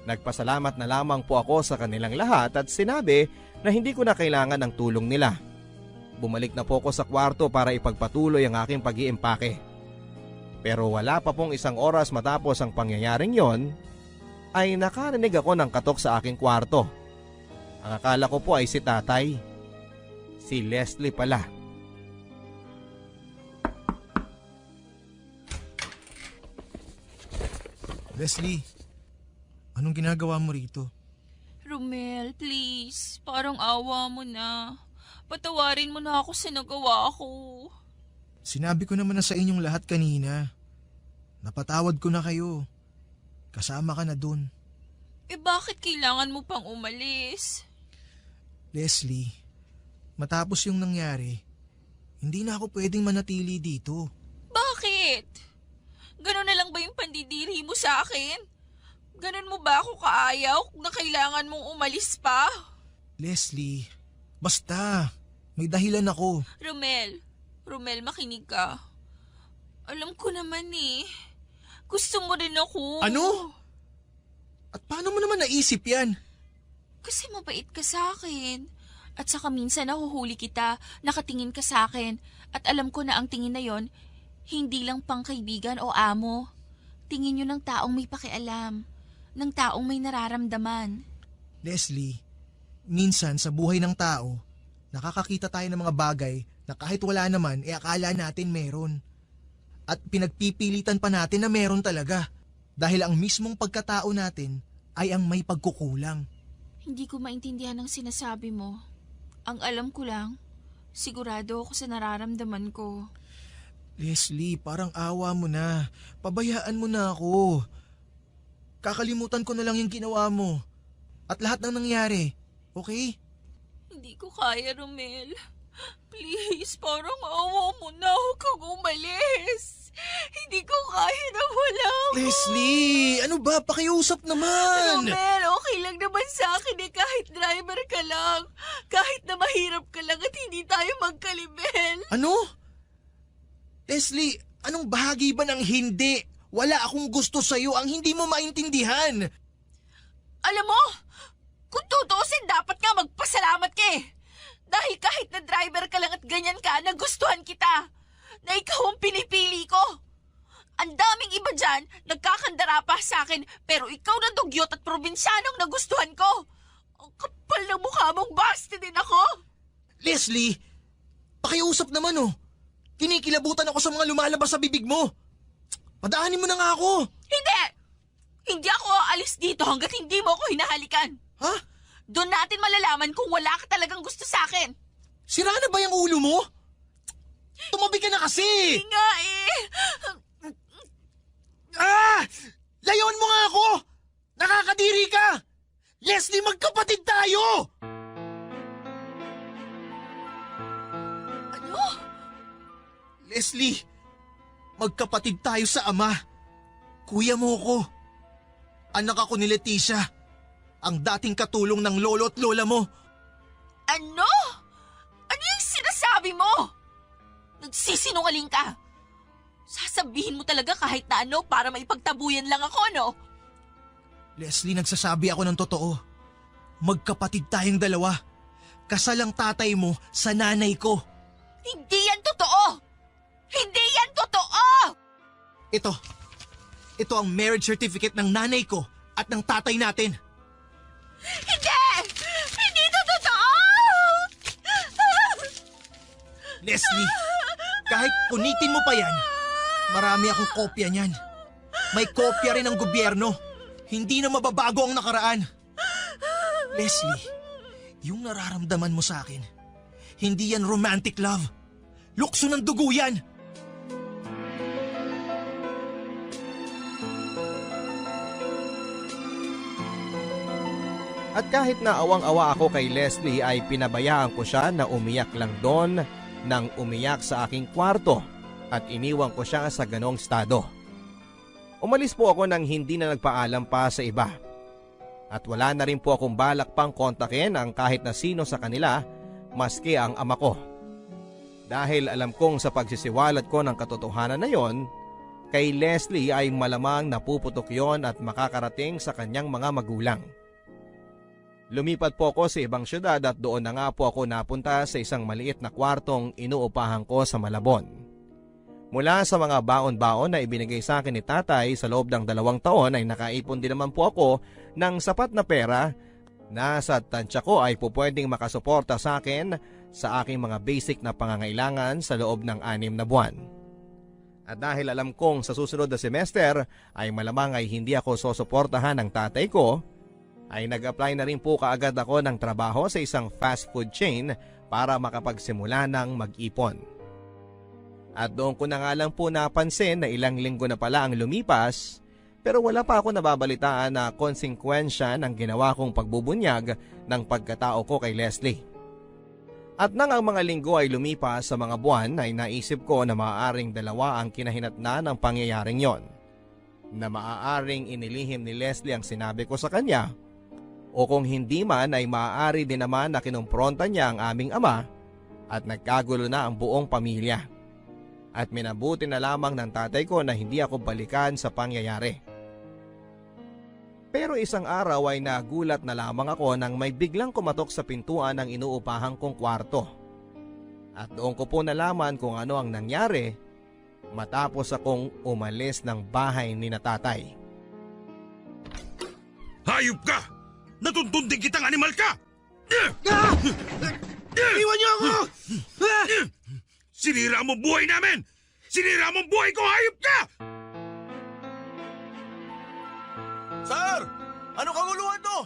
Nagpasalamat na lamang po ako sa kanilang lahat at sinabi na hindi ko na kailangan ng tulong nila. Bumalik na po ako sa kwarto para ipagpatuloy ang aking pag-iimpake. Pero wala pa pong isang oras matapos ang pangyayaring yon ay nakarinig ako ng katok sa aking kwarto. Ang akala ko po ay si tatay. Si Leslie pala. Leslie, anong ginagawa mo rito? Romel, please. Parang awa mo na. Patawarin mo na ako sa nagawa ko. Sinabi ko naman na sa inyong lahat kanina. Napatawad ko na kayo. Kasama ka na dun. Eh bakit kailangan mo pang umalis? Leslie, matapos yung nangyari, hindi na ako pwedeng manatili dito. Bakit? Ganon na lang ba yung pandidiri mo sa akin? Ganon mo ba ako kaayaw na kailangan mong umalis pa? Leslie, basta. May dahilan ako. Romel, makinig ka. Alam ko naman eh. Gusto mo rin ako. Ano? At paano mo naman naisip yan? Kasi mabait ka sa akin. At saka minsan nahuhuli kita, nakatingin ka sa akin. At alam ko na ang tingin na yon, hindi lang pang kaibigan o amo. Tingin yun ng taong may pakialam. Ng taong may nararamdaman. Leslie, minsan sa buhay ng tao, nakakakita tayo ng mga bagay na kahit wala naman, akala natin meron. At pinagpipilitan pa natin na meron talaga. Dahil ang mismong pagkatao natin ay ang may pagkukulang. Hindi ko maintindihan ang sinasabi mo. Ang alam ko lang, sigurado ako sa nararamdaman ko. Leslie, parang awa mo na. Pabayaan mo na ako. Kakalimutan ko na lang yung ginawa mo. At lahat ng nangyari. Okay? Hindi ko kaya, Romel. Please, parang awa mo na. Huwag kang umalis. Hindi ko kaya na wala mo. Leslie, ano ba? Pakiusap naman. Romel, okay lang naman sa akin kahit driver ka lang. Kahit na mahirap ka lang at hindi tayo magkalibel. Ano? Leslie, anong bahagi ba ng hindi? Wala akong gusto sa'yo ang hindi mo maintindihan. Alam mo, kung tutusin dapat nga magpasalamat ka eh. Dahil kahit na driver ka lang at ganyan ka, nagustuhan kita. Na ikaw ang pinipili ko. Ang daming iba dyan, nagkakandara pa sa akin, pero ikaw na dugyot at probinsyanong nagustuhan ko. Ang kapal ng mukha mong basti din ako. Leslie, pakiusap naman oh. Kinikilabutan ako sa mga lumalabas sa bibig mo. Padaanin mo na nga ako. Hindi! Hindi ako aalis dito hanggat hindi mo ako hinahalikan. Ha? Doon natin malalaman kung wala ka talagang gusto sa akin. Sira na ba yung ulo mo? Tumabi ka na kasi! Hindi nga eh. Ah! Layon mo nga ako! Nakakadiri ka! Leslie, magkapatid tayo! Ano? Leslie, magkapatid tayo sa ama. Kuya mo ko. Anak ako ni Leticia. Ang dating katulong ng lolo at lola mo. Ano? Ano yung sinasabi mo? Nagsisinungaling ka. Sasabihin mo talaga kahit na ano para maipagtabuyan lang ako, no? Leslie, nagsasabi ako ng totoo. Magkapatid tayong dalawa. Kasal ang tatay mo sa nanay ko. Hindi yan totoo! Hindi yan totoo! Ito ang marriage certificate ng nanay ko at ng tatay natin. Hindi! Hindi to totoo! Leslie, kahit punitin mo pa yan, marami akong kopya niyan. May kopya rin ng gobyerno. Hindi na mababago ang nakaraan. Leslie, yung nararamdaman mo sa akin, hindi yan romantic love. Lukso ng dugo yan. At kahit na awang-awa ako kay Leslie ay pinabayaan ko siya na umiyak lang doon nang umiyak sa aking kwarto at iniwan ko siya sa ganong estado. Umalis po ako nang hindi na nagpaalam pa sa iba. At wala na rin po akong balak pang kontakin ang kahit na sino sa kanila maski ang ama ko. Dahil alam kong sa pagsisiwalat ko ng katotohanan na yon, kay Leslie ay malamang napuputok yon at makakarating sa kanyang mga magulang. Lumipat po ako sa ibang syudad at doon na nga po ako napunta sa isang maliit na kwartong inuupahan ko sa Malabon. Mula sa mga baon-baon na ibinigay sa akin ni tatay sa loob ng 2 taon ay nakaipon din naman po ako ng sapat na pera na sa tansya ko ay pupwedeng makasuporta sa akin sa aking mga basic na pangangailangan sa loob ng 6 na buwan. At dahil alam kong sa susunod na semester ay malamang ay hindi ako susuportahan ng tatay ko, ay nag-apply na rin po kaagad ako ng trabaho sa isang fast food chain para makapagsimula ng mag-ipon. At doon ko na nga lang po napansin na ilang linggo na pala ang lumipas pero wala pa ako nababalitaan na konsekwensya ng ginawa kong pagbubunyag ng pagkatao ko kay Leslie. At nang ang mga linggo ay lumipas sa mga buwan ay naisip ko na maaaring dalawa ang kinahinatnan ng pangyayaring yon. Na maaaring inilihim ni Leslie ang sinabi ko sa kanya o kung hindi man ay maaari din naman na kinumpronta niya ang aming ama at nagkagulo na ang buong pamilya. At minabuti na lamang ng tatay ko na hindi ako balikan sa pangyayari. Pero isang araw ay nagulat na lamang ako nang may biglang kumatok sa pintuan ng inuupahan kong kwarto. At doon ko po nalaman kung ano ang nangyari matapos akong umalis ng bahay ni na tatay. Hayop ka! Natuntunding kitang animal ka! Iwan niyo ako! Sinira mo buhay namin! Sinira mo buhay ko! Hayop ka! Sir! Anong kaguluhan to?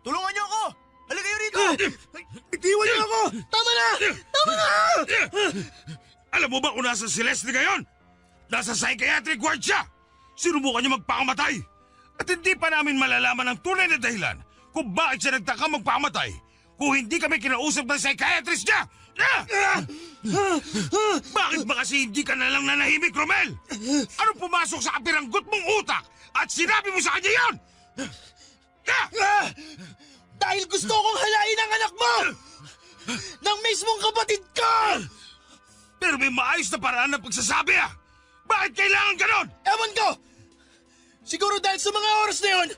Tulungan niyo ako! Halika kayo rito! Itiwan niyo ako! Tama na! Tama na! Alam mo ba kung nasa si Leslie ngayon? Nasa psychiatric ward siya! Sinubukan niya magpakamatay! At hindi pa namin malalaman ang tunay na dahilan kung bakit siya nagtaka magpakamatay kung hindi kami kinausap ng psychiatrist niya! Bakit ba kasi hindi ka na lang nanahimik, Romel? Anong pumasok sa kapiranggot mong utak at sinabi mo sa kanya yun? Dahil gusto kong halain ang anak mo! Ng mismong kapatid ko! Pero may maayos na paraan ng pagsasabi ah! Bakit kailangan ganon? Ewan ko! Siguro dahil sa mga oras na yun,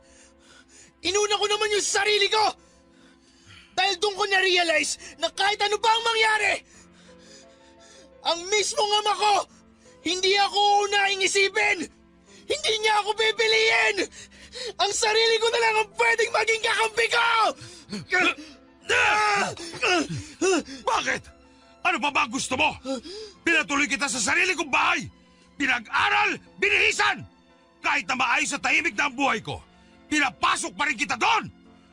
inuna ko naman yung sarili ko! Dahil doon ko na-realize na kahit ano pa ang mangyari, ang mismong ama ko, hindi ako unahing isipin! Hindi niya ako pipiliin! Ang sarili ko na lang ang pwedeng maging kakampi ko! Bakit? Ano pa ba gusto mo? Pinatuloy kita sa sarili kong bahay! Pinag-aral, binihisan! Kahit na maayos sa tahimik na ang buhay ko, pinapasok pa rin kita doon!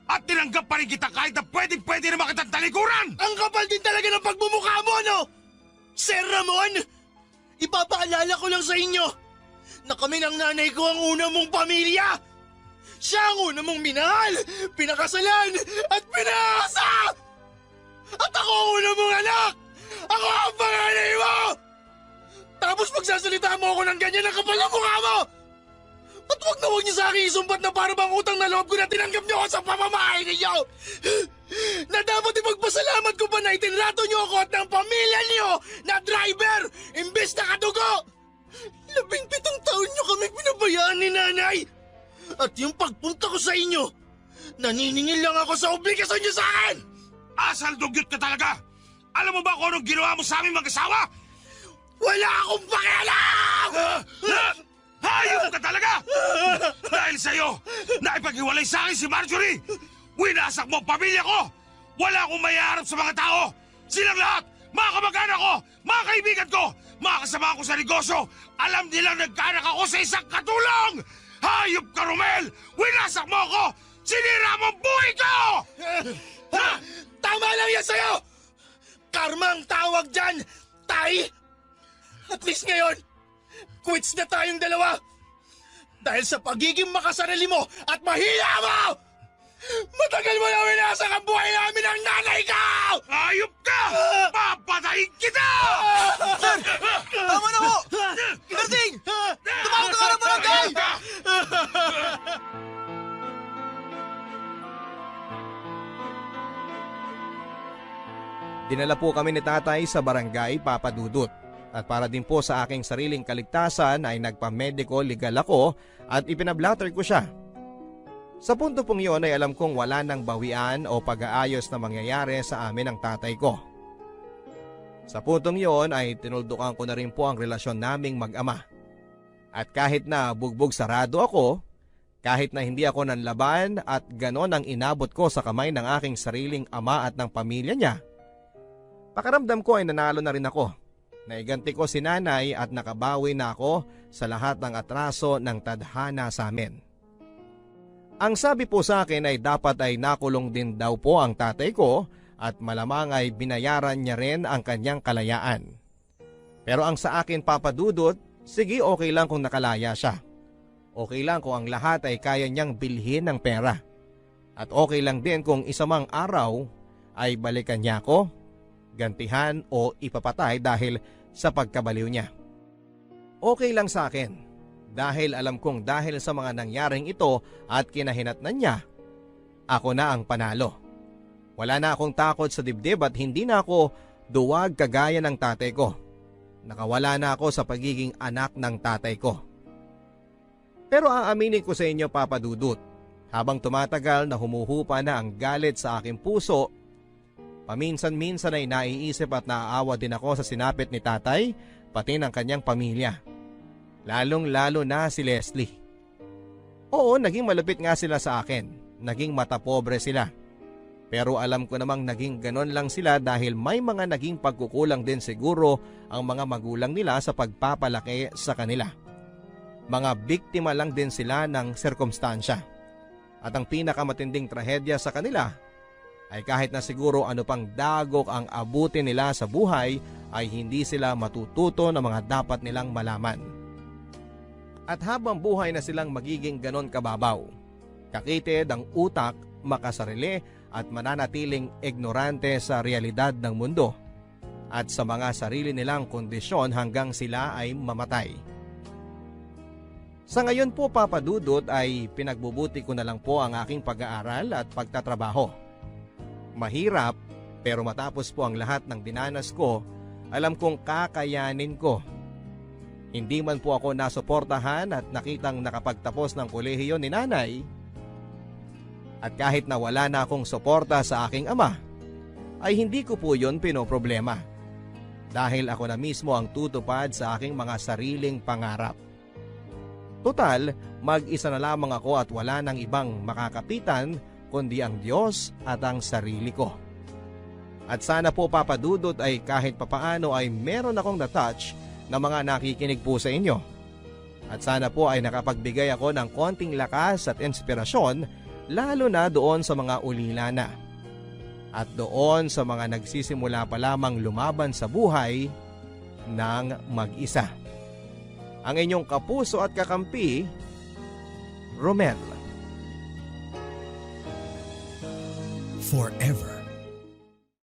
At tinanggap pa rin kita kahit na pwede na makitang talikuran! Ang kapal din talaga ng pagmumukha mo, no? Sir Ramon, ipapaalala ko lang sa inyo na kami ng nanay ko ang una mong pamilya! Siya ang una mong minahal, pinakasalan, at pinasa! At ako ang una mong anak! Ako ang panganay mo! Tapos magsasalita mo ako ng ganyan ang kapal ng mukha mo! At wag na wag niyo sa akin isumbat na para bang utang na loob ko na tinanggap niyo ako sa pamamahay ninyo! Na dapat ipagpasalamat ko pa na itinrato niyo ako at ng pamilya niyo na driver imbes na kadugo! 17 taon niyo kami pinabayaan ni nanay! At yung pagpunta ko sa inyo, naniningil lang ako sa obligasyon niyo sa akin! Asal dugyot ka talaga! Alam mo ba kung anong ginawa mo sa aming mag-asawa? Wala akong pakialam! Hayop ka talaga! Dahil sa'yo, naipaghiwalay sa akin si Marjorie! Winasak mo ang pamilya ko! Wala akong mayaharap sa mga tao! Silang lahat, mga kamag-anak ko, mga kaibigan ko, mga kasama ko sa negosyo, alam nilang nagkaanak ako sa isang katulong! Hayop ka, Romel! Winasak mo ako! Sinira mo ang buhay ko! Tama lang yan sa'yo! Karma ang tawag dyan, Tay! At least ngayon, quits na tayong dalawa! Dahil sa pagiging makasarili mo at mahina mo! Matagal mo na winasak ang buhay namin ng nanay ko! Hayop ka! Papatayin kita! Sir! Tama na ho! Iberting! Tumawag ka ng barangay! Dinala po kami ni tatay sa barangay Papadudut. At para din po sa aking sariling kaligtasan ay nagpa-medico legal ako at ipinablatter ko siya. Sa punto pong yun ay alam kong wala nang bawian o pag-aayos na mangyayari sa amin ng tatay ko. Sa puntong yun ay tinuldukan ko na rin po ang relasyon naming mag-ama. At kahit na bugbog sarado ako, kahit na hindi ako nanlaban at ganon ang inabot ko sa kamay ng aking sariling ama at ng pamilya niya, pakiramdam ko ay nanalo na rin ako. Naiganti ko si nanay at nakabawi na ako sa lahat ng atraso ng tadhana sa amin. Ang sabi po sa akin ay dapat ay nakulong din daw po ang tatay ko at malamang ay binayaran niya rin ang kanyang kalayaan. Pero ang sa akin papadudot, sige okay lang kung nakalaya siya. Okay lang kung ang lahat ay kaya niyang bilhin ng pera. At okay lang din kung isa mang araw ay balikan niya ako, gantihan o ipapatay dahil sa pagkabaliw niya. Okay lang sa akin dahil alam kong dahil sa mga nangyaring ito at kinahinatnan niya, ako na ang panalo. Wala na akong takot sa dibdib at hindi na ako duwag kagaya ng tatay ko. Nakawala na ako sa pagiging anak ng tatay ko. Pero aaminin ko sa inyo papadudot, habang tumatagal na humuhupa na ang galit sa aking puso, paminsan-minsan ay naiisip at naaawa din ako sa sinapit ni tatay pati ng kanyang pamilya. Lalong-lalo na si Leslie. Oo, naging malupit nga sila sa akin. Naging matapobre sila. Pero alam ko namang naging ganon lang sila dahil may mga naging pagkukulang din siguro ang mga magulang nila sa pagpapalaki sa kanila. Mga biktima lang din sila ng sirkumstansya. At ang pinakamatinding trahedya sa kanila ay kahit na siguro ano pang dagok ang abutin nila sa buhay ay hindi sila matututo ng mga dapat nilang malaman. At habang buhay na silang magiging ganon kababaw, kakitid ang utak, makasarili at mananatiling ignorante sa realidad ng mundo at sa mga sarili nilang kondisyon hanggang sila ay mamatay. Sa ngayon po, Papa Dudut, ay pinagbubuti ko na lang po ang aking pag-aaral at pagtatrabaho. Mahirap, pero matapos po ang lahat ng dinanas ko, alam kong kakayanin ko. Hindi man po ako nasuportahan at nakitang nakapagtapos ng kolehiyo ni nanay, at kahit na wala na akong suporta sa aking ama, ay hindi ko po yun pinoproblema. Dahil ako na mismo ang tutupad sa aking mga sariling pangarap. Total, mag-isa na lamang ako at wala nang ibang makakapitan kundi ang Diyos at ang sarili ko. At sana po, Papa Dudut, ay kahit papaano ay meron akong na-touch na mga nakikinig po sa inyo. At sana po ay nakapagbigay ako ng konting lakas at inspirasyon, lalo na doon sa mga ulila na. At doon sa mga nagsisimula pa lamang lumaban sa buhay ng mag-isa. Ang inyong kapuso at kakampi, Romel. Forever.